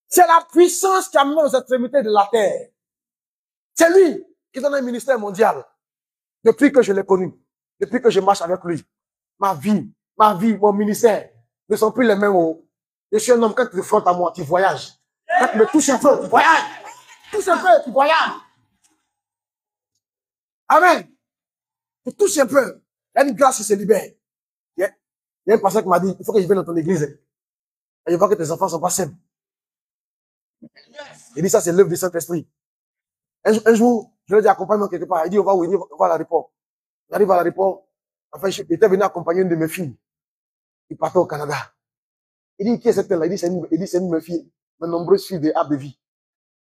C'est la puissance qui amène aux extrémités de la terre. C'est lui qui donne un ministère mondial. Depuis que je l'ai connu, depuis que je marche avec lui, ma vie, mon ministère ne sont plus les mêmes. Je suis un homme, quand tu te frottes à moi, tu voyages. Quand tu me touches un peu, tu voyages. Touche un peu, tu voyages. Amen. Tu touches un peu. Il y a une grâce qui se libère. Il y a un pasteur qui m'a dit, il faut que je vienne dans ton église. Et je vois que tes enfants sont pas sains. Il dit, ça c'est l'œuvre du Saint-Esprit. Un jour, je lui ai dit, accompagne-moi quelque part. Il dit, on va à l'aéroport. J'arrive à l'aéroport. Enfin, j'étais venu accompagner une de mes filles. Il partait au Canada. Il dit, qui est cette là? Il dit, c'est une de mes filles, mes nombreuses filles de Arbre de Vie.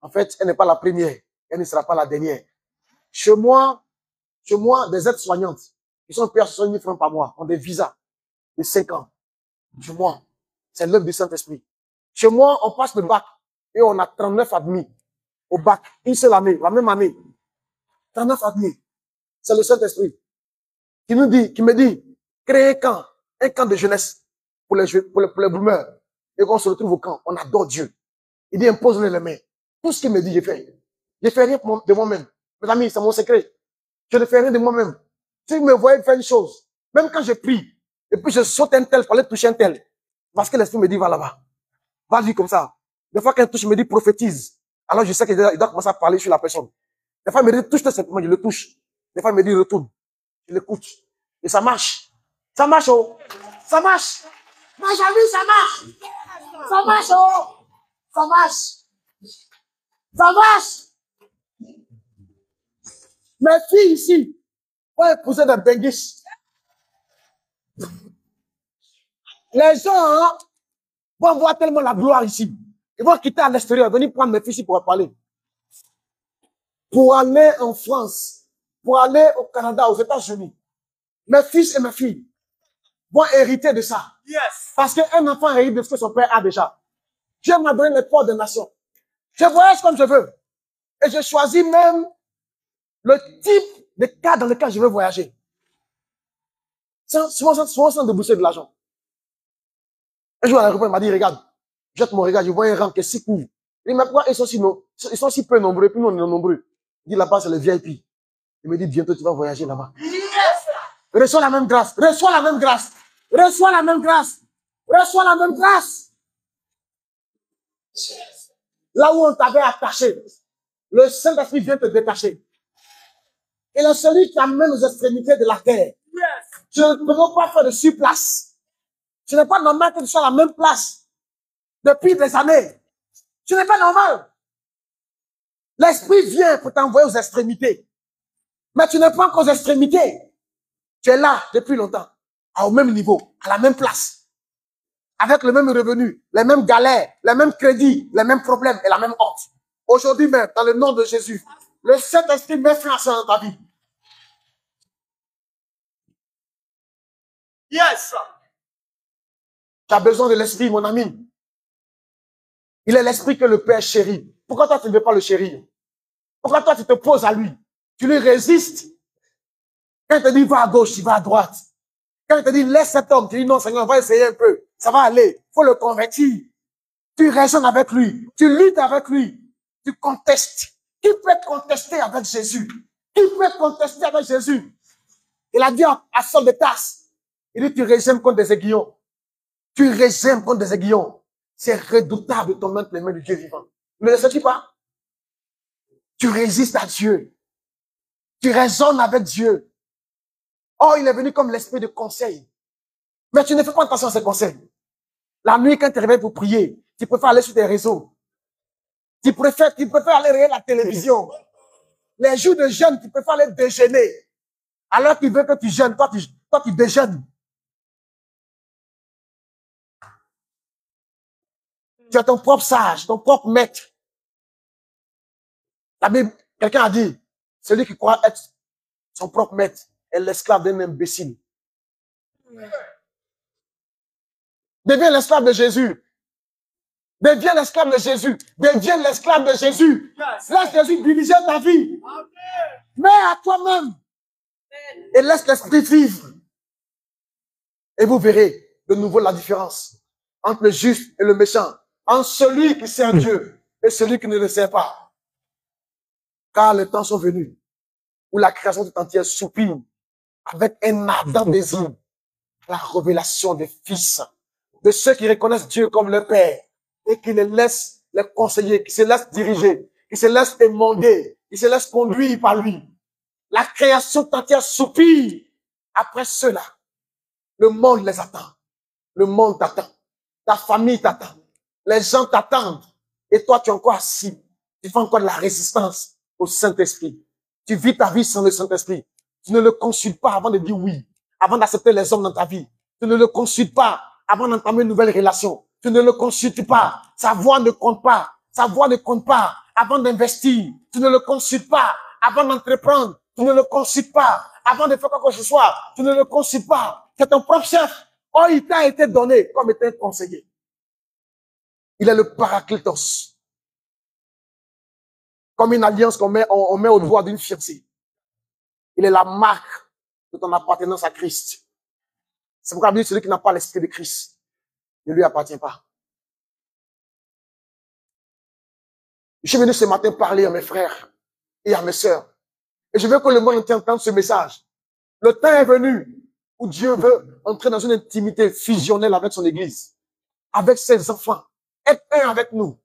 En fait, elle n'est pas la première. Elle ne sera pas la dernière. Chez moi, des aides-soignantes, qui sont payées à 60 000 francs par mois, ont des visas de 5 ans. Chez moi, c'est l'œuvre du Saint-Esprit. Chez moi, on passe le bac et on a 39 admis au bac. Une seule année, la même année. 39 admis. C'est le Saint-Esprit qui me dit, créez un camp de jeunesse pour les boomers. Et qu'on se retrouve au camp, on adore Dieu. Il dit, impose-le les mains. Tout ce qu'il me dit, j'ai fait. Je fais rien de moi-même. Mes amis, c'est mon secret. Je ne fais rien de moi-même. Si vous me voyez faire une chose, même quand je prie, et puis je saute un tel pour aller toucher un tel, parce que l'Esprit me dit, va là-bas. Va-y comme ça. Des fois, quand il touche, il me dit, prophétise. Alors je sais qu'il doit commencer à parler sur la personne. Des fois, il me dit, touche-toi simplement, je le touche. Des fois, il me dit, retourne. Je l'écoute. Et ça marche. Ça marche, oh. Ça marche. Ma jamais, ça marche. Ça marche, oh. Ça marche. Ça marche. Mes filles ici vont épouser des benguis. Les gens vont voir tellement la gloire ici. Ils vont quitter à l'extérieur, venir prendre mes filles ici pour parler. Pour aller en France, pour aller au Canada, aux États-Unis. Mes fils et mes filles vont hériter de ça. Yes. Parce qu'un enfant hérite de ce que son père a déjà. Dieu m'a donné les ports des nations. Je voyage comme je veux. Et je choisis même le type de cas dans lequel je veux voyager. Souvent sans débourser de l'argent. Un jour à l'aéroport, il m'a dit, regarde, jette mon regard, je vois un rang qui est si court. Il dit, mais pourquoi ils sont si peu nombreux, puis nous on est nombreux. Il dit, là-bas, c'est le VIP. Il me dit, bientôt tu vas voyager là-bas. Yes. Reçois la même grâce, reçois la même grâce, reçois la même grâce, reçois la même grâce. Là où on t'avait attaché, le Saint-Esprit vient te détacher. Et le celui qui amène aux extrémités de la terre. Yes. Tu ne peux pas faire de surplace. Ce n'est pas normal que tu sois à la même place depuis des années. Ce n'est pas normal. L'Esprit vient pour t'envoyer aux extrémités. Mais tu n'es pas encore aux extrémités. Tu es là depuis longtemps, au même niveau, à la même place, avec le même revenu, les mêmes galères, les mêmes crédits, les mêmes problèmes et la même honte. Aujourd'hui même, dans le nom de Jésus, le Saint-Esprit met fin à ça dans ta vie. Yes. Tu as besoin de l'Esprit, mon ami. Il est l'Esprit que le Père chérit. Pourquoi toi, tu ne veux pas le chérir? Pourquoi toi, tu te poses à lui? Tu lui résistes. Quand il te dit, va à gauche, tu vas à droite. Quand il te dit, laisse cet homme, tu dis, non, Seigneur, on va essayer un peu. Ça va aller. Faut le convertir. Tu raisonnes avec lui. Tu luttes avec lui. Tu contestes. Qui peut contester avec Jésus? Qui peut contester avec Jésus? Il a dit à Saul de Tarse, il dit, tu régèmes contre des aiguillons. Tu régèmes contre des aiguillons. C'est redoutable de tomber entre les mains du Dieu vivant. Ne le sais-tu pas? Tu résistes à Dieu. Tu raisonnes avec Dieu. Oh, il est venu comme l'esprit de conseil. Mais tu ne fais pas attention à ces conseils. La nuit, quand tu te réveilles pour prier, tu préfères aller sur tes réseaux. Tu préfères aller regarder la télévision. Les jours de jeûne, tu préfères aller déjeuner. Alors qu'il veut que tu jeûnes, toi tu déjeunes. Tu es ton propre sage, ton propre maître. La Bible, quelqu'un a dit, celui qui croit être son propre maître est l'esclave d'un imbécile. Deviens l'esclave de Jésus. Deviens l'esclave de Jésus. Deviens l'esclave de Jésus. Laisse Jésus diriger ta vie. Mets à toi-même. Et laisse l'esprit vivre. Et vous verrez de nouveau la différence entre le juste et le méchant. Entre celui qui sert Dieu et celui qui ne le sert pas. Car les temps sont venus où la création tout entière soupire avec un ardent désir la révélation des fils, de ceux qui reconnaissent Dieu comme le Père et qui les laissent les conseiller, qui se laissent diriger, qui se laissent émonder, qui se laissent conduire par lui. La création tout entière soupire après cela. Le monde les attend. Le monde t'attend. Ta famille t'attend. Les gens t'attendent. Et toi, tu es encore assis. Tu fais encore de la résistance au Saint-Esprit. Tu vis ta vie sans le Saint-Esprit. Tu ne le consultes pas avant de dire oui, avant d'accepter les hommes dans ta vie. Tu ne le consultes pas avant d'entamer une nouvelle relation. Tu ne le consultes pas. Sa voix ne compte pas. Sa voix ne compte pas avant d'investir. Tu ne le consultes pas avant d'entreprendre. Tu ne le consultes pas avant de faire quoi que ce soit. Tu ne le consultes pas. C'est ton propre chef. Oh, il t'a été donné comme étant conseiller. Il est le paraclétos. Comme une alliance qu'on met, on met au doigt d'une fiancée. Il est la marque de ton appartenance à Christ. C'est pourquoi la celui qui n'a pas l'esprit de Christ ne lui appartient pas. Je suis venu ce matin parler à mes frères et à mes sœurs. Et je veux que le monde entende ce message. Le temps est venu où Dieu veut entrer dans une intimité fusionnelle avec son Église, avec ses enfants. Être un avec nous.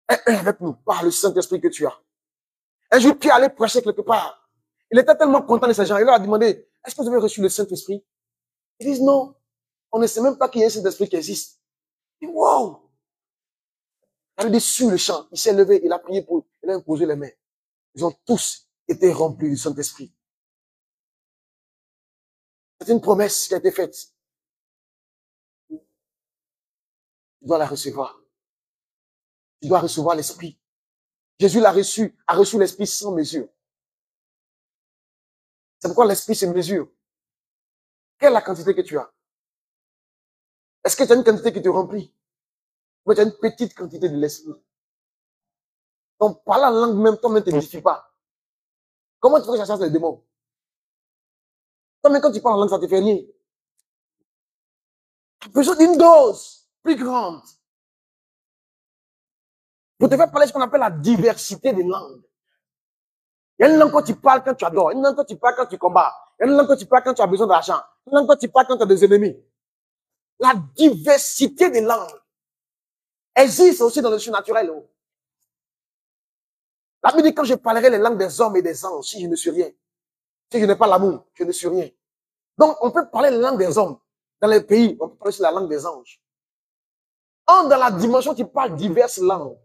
Être un avec nous par le Saint-Esprit que tu as. Un jour, Pierre allait prêcher quelque part. Il était tellement content de ces gens. Il leur a demandé, est-ce que vous avez reçu le Saint-Esprit? Ils disent non. On ne sait même pas qu'il y a un Saint-Esprit qui existe. Il dit, wow! Il a dit sur le champ. Il s'est levé, il a prié pour eux. Il a imposé les mains. Ils ont tous été remplis du Saint-Esprit. C'est une promesse qui a été faite. Tu dois la recevoir. Tu dois recevoir l'Esprit. Jésus a reçu l'Esprit sans mesure. C'est pourquoi l'Esprit se mesure. Quelle est la quantité que tu as? Est-ce que tu as une quantité qui te remplit? Ou tu as une petite quantité de l'Esprit? Donc, parler la langue même, toi-même, ne t'édifie pas. Comment tu fais que ça chasse les démons? Toi-même, quand tu parles en langue, ça te fait rien. Tu as besoin d'une dose plus grande. Pour te faire parler ce qu'on appelle la diversité des langues. Il y a une langue que tu parles quand tu adores. Une langue que tu parles quand tu combats. Il y a une langue que tu parles quand tu as besoin d'argent. Une langue que tu parles quand tu as des ennemis. La diversité des langues existe aussi dans le surnaturel. La Bible dit quand je parlerai les langues des hommes et des anges, si je ne suis rien. Si je n'ai pas l'amour, je ne suis rien. Donc, on peut parler les langues des hommes. Dans les pays, on peut parler aussi la langue des anges. Dans la dimension, tu parles diverses langues.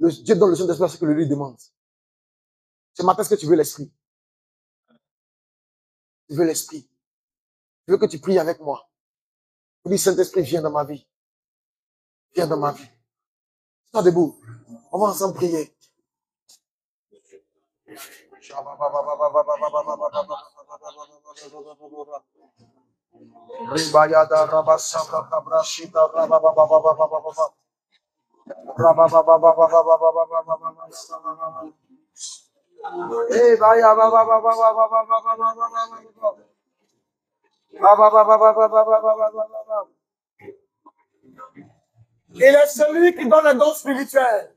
Dieu donne le Saint-Esprit à ce que le lui demande. Ce matin, est-ce que tu veux l'Esprit? Tu veux l'Esprit? Je veux que tu pries avec moi. Tu dis, Saint-Esprit, viens dans ma vie. Viens dans ma vie. Sois debout. On va ensemble prier. Il est celui qui donne un don spirituel.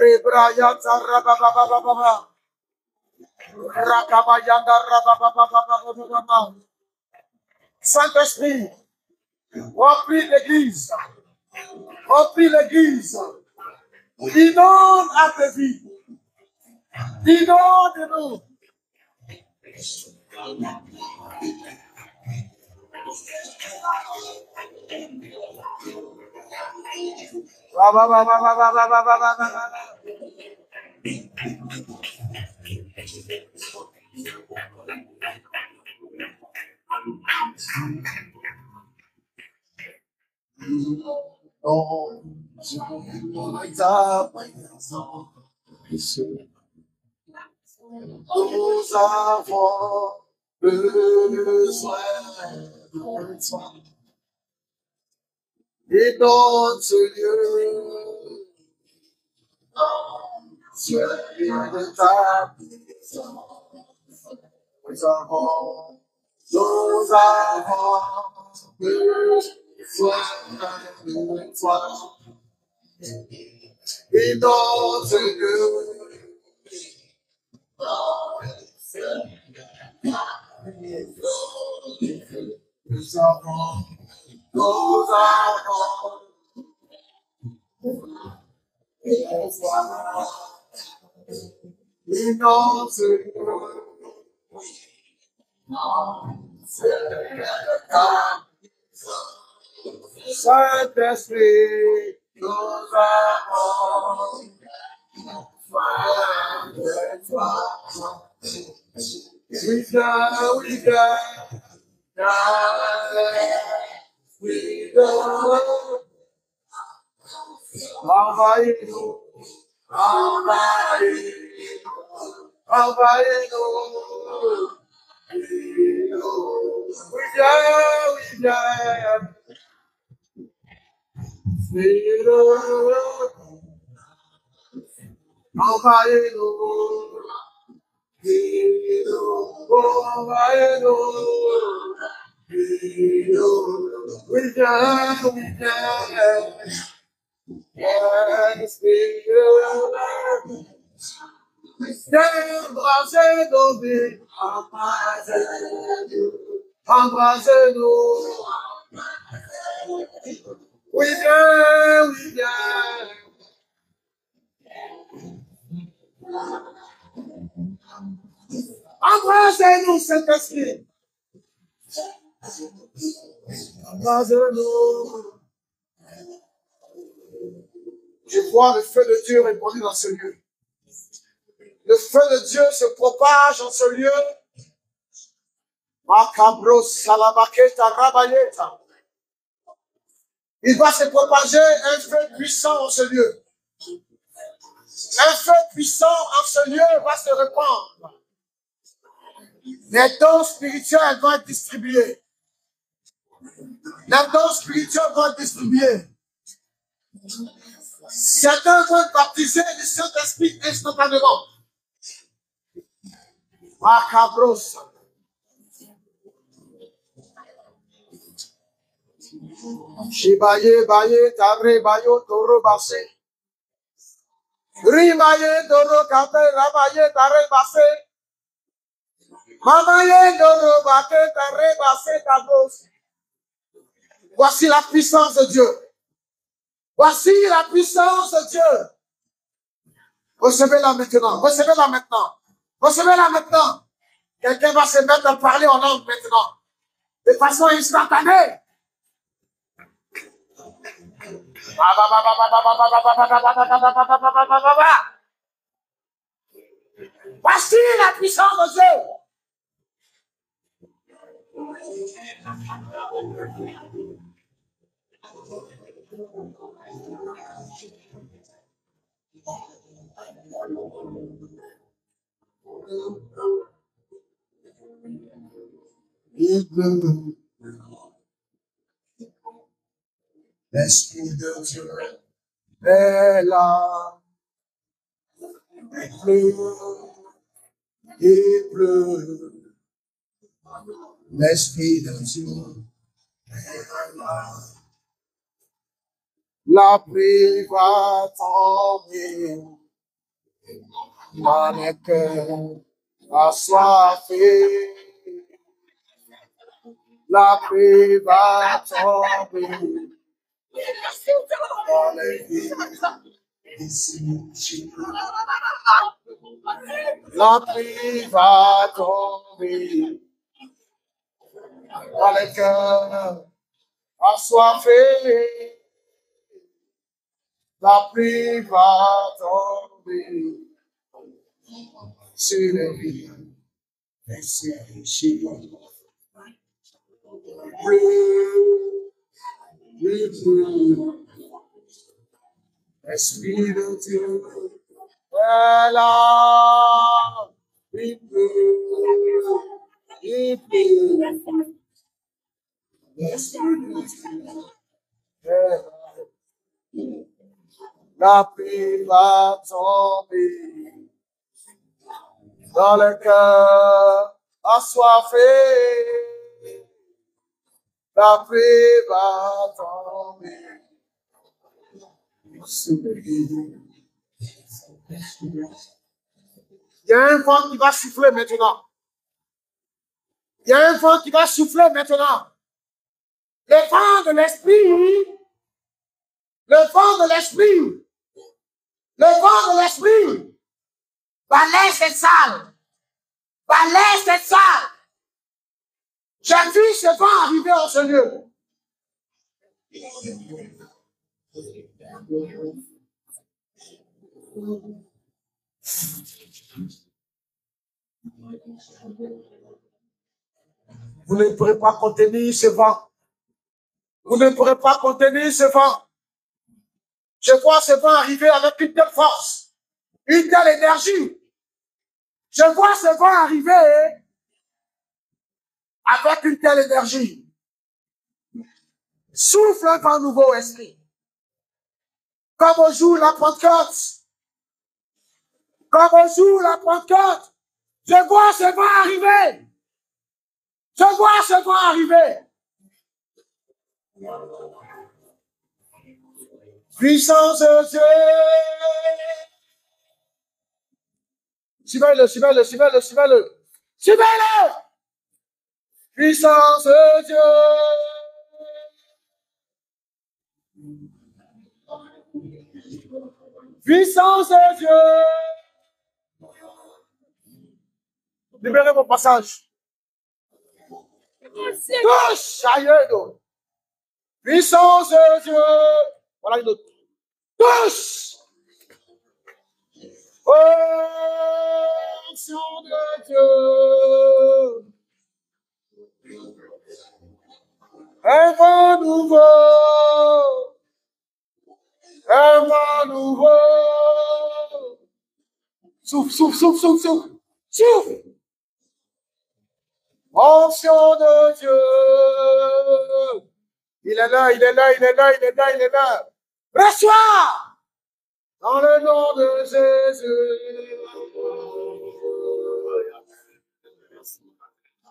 Rebrayata rabababababa. Rakabayanda rababababababa. Saint-Esprit, remplis l'église. Remplis l'église. Inonde à tes vies. Inonde-nous. Nous avons besoin de toi. Et dans ce lieu, tu es de ta puissance. Nous avons besoin de toi. Et dans ce lieu, nous avons et dans ce lieu, Saint-Esprit, nous avons besoin de toi. We go. Envahis-nous. We Envahis-nous. We embrassez-nous, Saint-Esprit. Embrassez-nous. Je vois le feu de Dieu répandre dans ce lieu. Le feu de Dieu se propage dans ce lieu. Macabros, salabaketa, rabayeta. Il va se propager un feu puissant dans ce lieu. Un feu puissant en ce lieu va se répandre. Les dons spirituels vont être distribués. Les dons spirituels vont être distribués. Certains vont être baptisés du Saint-Esprit instantanément. Macabros. Shibaye, baye, tabre, bayo, toro, basse. Rimaye, doro, kape, rabaye, tare, basse. Mamaye, doro, bate, tare, basse, tabos. Voici la puissance de Dieu. Voici la puissance de Dieu. Recevez-la maintenant. Recevez-la maintenant. Recevez-la maintenant. Quelqu'un va se mettre à parler en langue maintenant. De façon instantanée. Voici la puissance de Dieu. L'Esprit de Dieu est là. Il pleut. Il pleut. L'Esprit de Dieu est là. La pluie va tomber dans les cœurs assoiffés. La pluie va tomber dans les vies ici. La pluie va tomber dans les cœurs assoiffés. La pluie va tomber sur les vies ici. Esprit de Dieu est là. Il pleut. Il pleut. L'Esprit de Dieu est là. La pluie va tomber dans le cœur assoiffé. La pluie va tomber. Il y a un vent qui va souffler maintenant. Il y a un vent qui va souffler maintenant. Le vent de l'esprit. Le vent de l'esprit. Le vent de l'esprit. Balaye cette salle. Balaye cette salle. J'ai vu ce vent arriver en ce lieu. Vous ne pourrez pas contenir ce vent. Vous ne pourrez pas contenir ce vent. Je vois ce vent arriver avec une telle force, une telle énergie. Je vois ce vent arriver avec une telle énergie. Souffle un vent nouveau, esprit. Comme au jour de la Pentecôte, Comme on joue la Pentecôte, je vois ce vent arriver. Je vois ce vent arriver. Puissance de Dieu. Suivez-le, suivez-le, suivez-le, suivez-le. Suivez-le. Puissance de Dieu. Puissance de Dieu. Libérez vos passages. Touche, aïe, puissance de Dieu. Voilà une autre. Touche. Onction de Dieu. Un vent nouveau. Un vent nouveau. Souffle, souffle, souffle, souffle, souffle. Souffle. Onction de Dieu. Il est là, il est là, il est là, il est là, il est là. Reçois. Dans le nom de Jésus.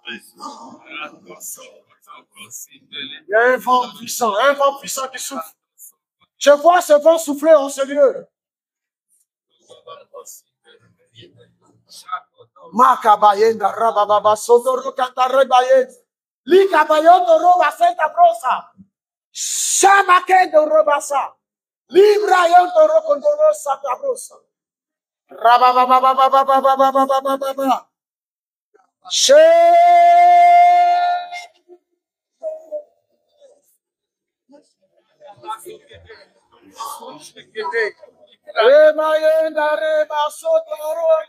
Il y a un vent puissant qui souffle. Je vois ce vent souffler en ce lieu. Makabayenda rababa sotoro katarebayet. Likabayoto roba senta brosa. Shamakendo robasa. Libra yoto rokondoro santa brosa. Rababababababababababababa. Remayenda reba sotoro.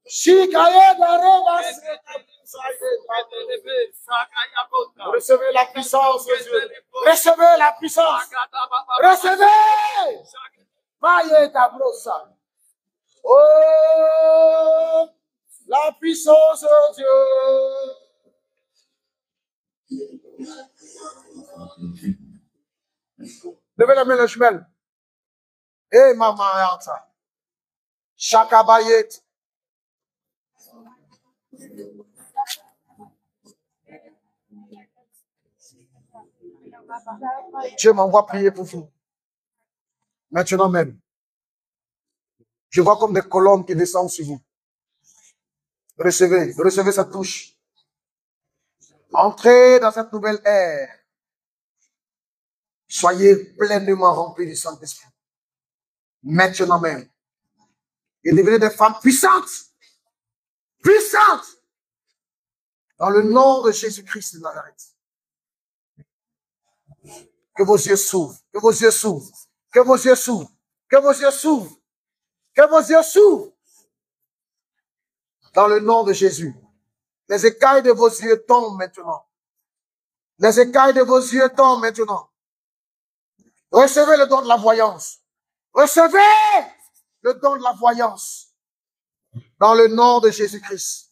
Shikayenda reba senta. Recevez la puissance de Dieu. Recevez la puissance. Recevez. Mayeta brosa. Oh, la puissance de Dieu. Levez la main, le jumelle. Eh, maman, Anta. Chakabayet. Dieu m'envoie prier pour vous. Maintenant même. Je vois comme des colonnes qui descendent sur vous. Recevez, recevez cette touche. Entrez dans cette nouvelle ère. Soyez pleinement remplis du Saint-Esprit. Maintenant même. Et devenez des femmes puissantes. Puissantes. Dans le nom de Jésus-Christ de Nazareth. Que vos yeux s'ouvrent. Que vos yeux s'ouvrent. Que vos yeux s'ouvrent. Que vos yeux s'ouvrent. Que vos yeux s'ouvrent. Dans le nom de Jésus. Les écailles de vos yeux tombent maintenant. Les écailles de vos yeux tombent maintenant. Recevez le don de la voyance. Recevez le don de la voyance. Dans le nom de Jésus-Christ.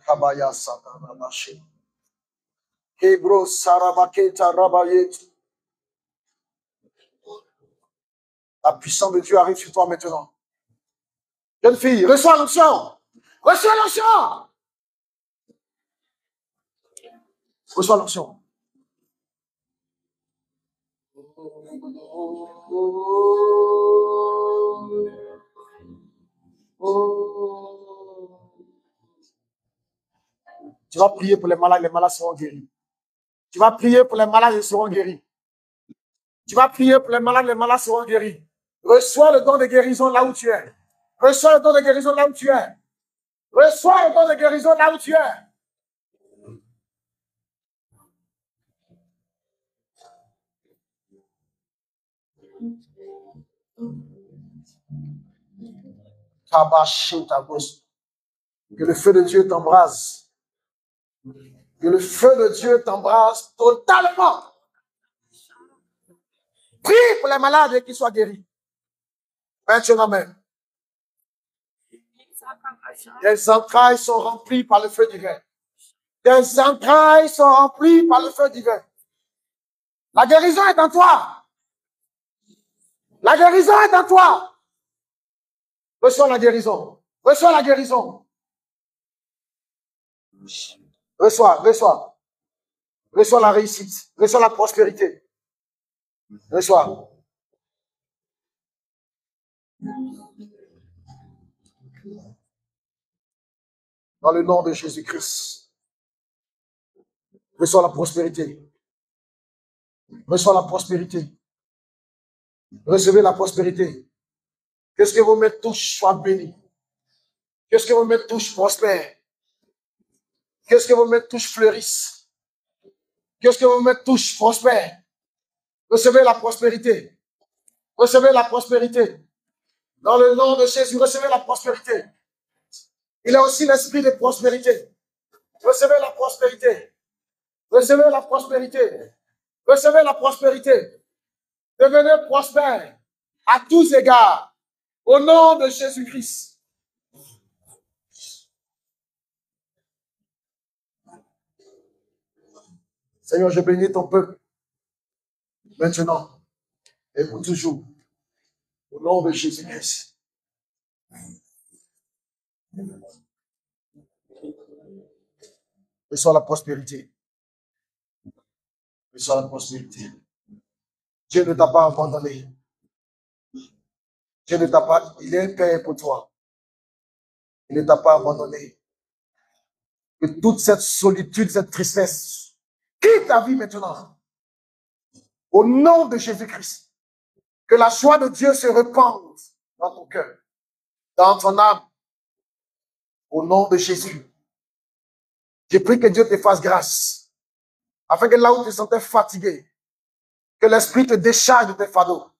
Kabaya Satanabashi. Hebro Sarabaketa Rabayet. La puissance de Dieu arrive sur toi maintenant. Jeune fille, reçois l'onction. Reçois l'onction. Reçois l'onction. Tu vas prier pour les malades seront guéris. Tu vas prier pour les malades, ils seront guéris. Tu vas prier pour les malades seront guéris. Reçois le don de guérison là où tu es. Reçois le don de guérison là où tu es. Reçois le don de guérison là où tu es. Que le feu de Dieu t'embrase. Que le feu de Dieu t'embrase totalement. Prie pour les malades et qu'ils soient guéris. Maintenant même. Tes entrailles sont remplies par le feu divin. Tes entrailles sont remplies par le feu divin. La guérison est en toi. La guérison est en toi. Reçois la guérison. Reçois la guérison. Reçois, reçois. Reçois la réussite. Reçois la prospérité. Reçois. Dans le nom de Jésus-Christ. Reçois la prospérité. Reçois la prospérité. Recevez la prospérité. Que ce que vos mains touchent soit béni. Que ce que vos mains touchent prospère. Que ce que vos mains touchent fleurissent. Que ce que vos mains touchent prospère. Recevez la prospérité. Recevez la prospérité. Dans le nom de Jésus, recevez la prospérité. Il a aussi l'esprit de prospérité. Recevez la prospérité. Recevez la prospérité. Recevez la prospérité. Devenez prospère à tous égards. Au nom de Jésus-Christ. Seigneur, je bénis ton peuple. Maintenant et pour toujours. Au nom de Jésus-Christ. Reçois la prospérité. Reçois la prospérité. Dieu ne t'a pas abandonné. Dieu ne t'a pas, il est Père pour toi. Il ne t'a pas abandonné. Que toute cette solitude, cette tristesse, quitte ta vie maintenant. Au nom de Jésus-Christ. Que la joie de Dieu se répande dans ton cœur, dans ton âme. Au nom de Jésus. Je prie que Dieu te fasse grâce. Afin que là où tu te sentais fatigué, que l'Esprit te décharge de tes fardeaux.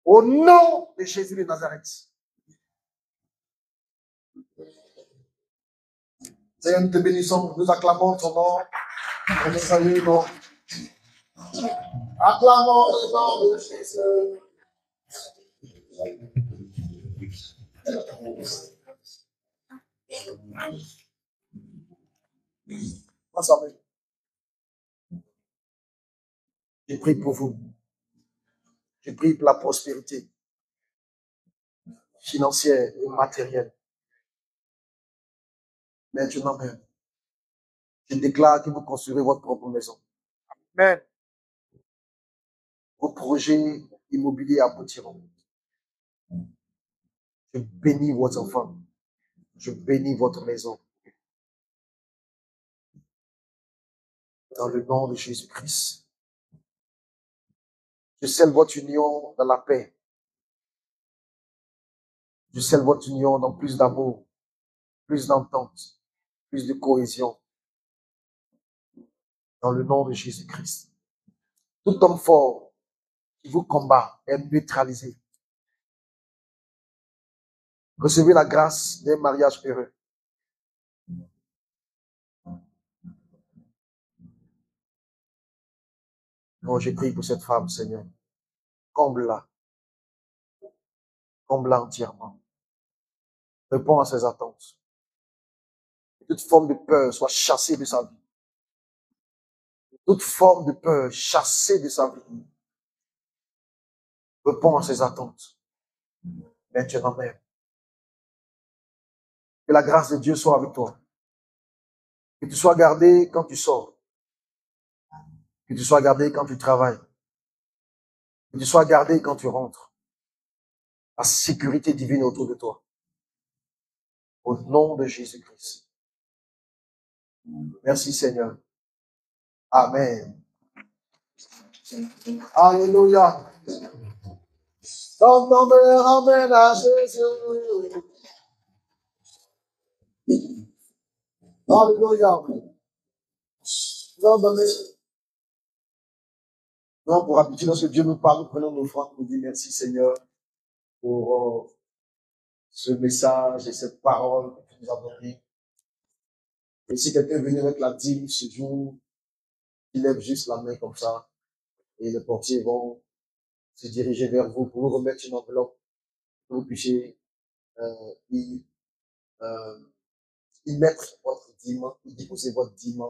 Au nom de Jésus de Nazareth. Seigneur, nous te bénissons, nous acclamons ton nom. Nous saluons ton nom. Acclamons le nom de Jésus. Ensemble. Je prie pour vous. Je prie pour la prospérité financière et matérielle. Maintenant même, je déclare que vous construirez votre propre maison. Amen. Vos projets immobiliers aboutiront. Je bénis vos enfants. Je bénis votre maison. Dans le nom de Jésus-Christ. Je scelle votre union dans la paix. Je scelle votre union dans plus d'amour, plus d'entente, plus de cohésion. Dans le nom de Jésus-Christ. Tout homme fort qui vous combat est neutralisé. Recevez la grâce d'un mariage heureux. Non, je prie pour cette femme, Seigneur. Comble-la. Comble-la entièrement. Réponds à ses attentes. Toute forme de peur soit chassée de sa vie. Toute forme de peur chassée de sa vie. Réponds à ses attentes. Maintenant même. Que la grâce de Dieu soit avec toi. Que tu sois gardé quand tu sors. Que tu sois gardé quand tu travailles. Que tu sois gardé quand tu rentres. La sécurité divine autour de toi. Au nom de Jésus-Christ. Merci Seigneur. Amen. Alléluia. Ton nom me ramène à Jésus. Alléluia. Non, pour habitude, lorsque Dieu nous parle, nous prenons nos offrandes, nous disons merci Seigneur pour ce message et cette parole que tu nous as donnée. Et si quelqu'un est venu avec la dîme ce jour, il lève juste la main comme ça, et les portiers vont se diriger vers vous pour vous remettre une enveloppe, que vous puissiez y y mettre votre dîme, y déposer votre dîme.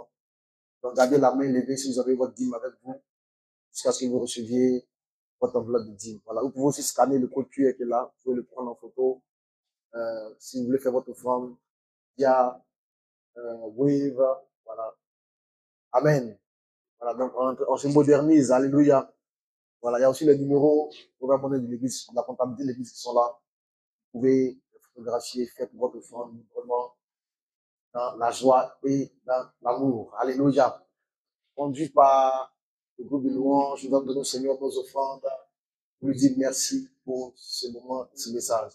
Donc, gardez la main levée si vous avez votre dîme avec vous, jusqu'à ce que vous receviez votre enveloppe de dîme. Voilà. Vous pouvez aussi scanner le code QR qui est là. Vous pouvez le prendre en photo. Si vous voulez faire votre offrande via Wave. Voilà. Amen. Voilà. Donc, on se modernise. Alléluia. Voilà. Il y a aussi les numéros pour la monnaie de l'église, la comptabilité de l'église qui sont là. Vous pouvez photographier, faire votre offrande vraiment dans la joie et dans l'amour. Alléluia. Conduit par le groupe de louanges, nous donnons au Seigneur nos offrandes. Nous lui disons merci pour ce moment, ce message.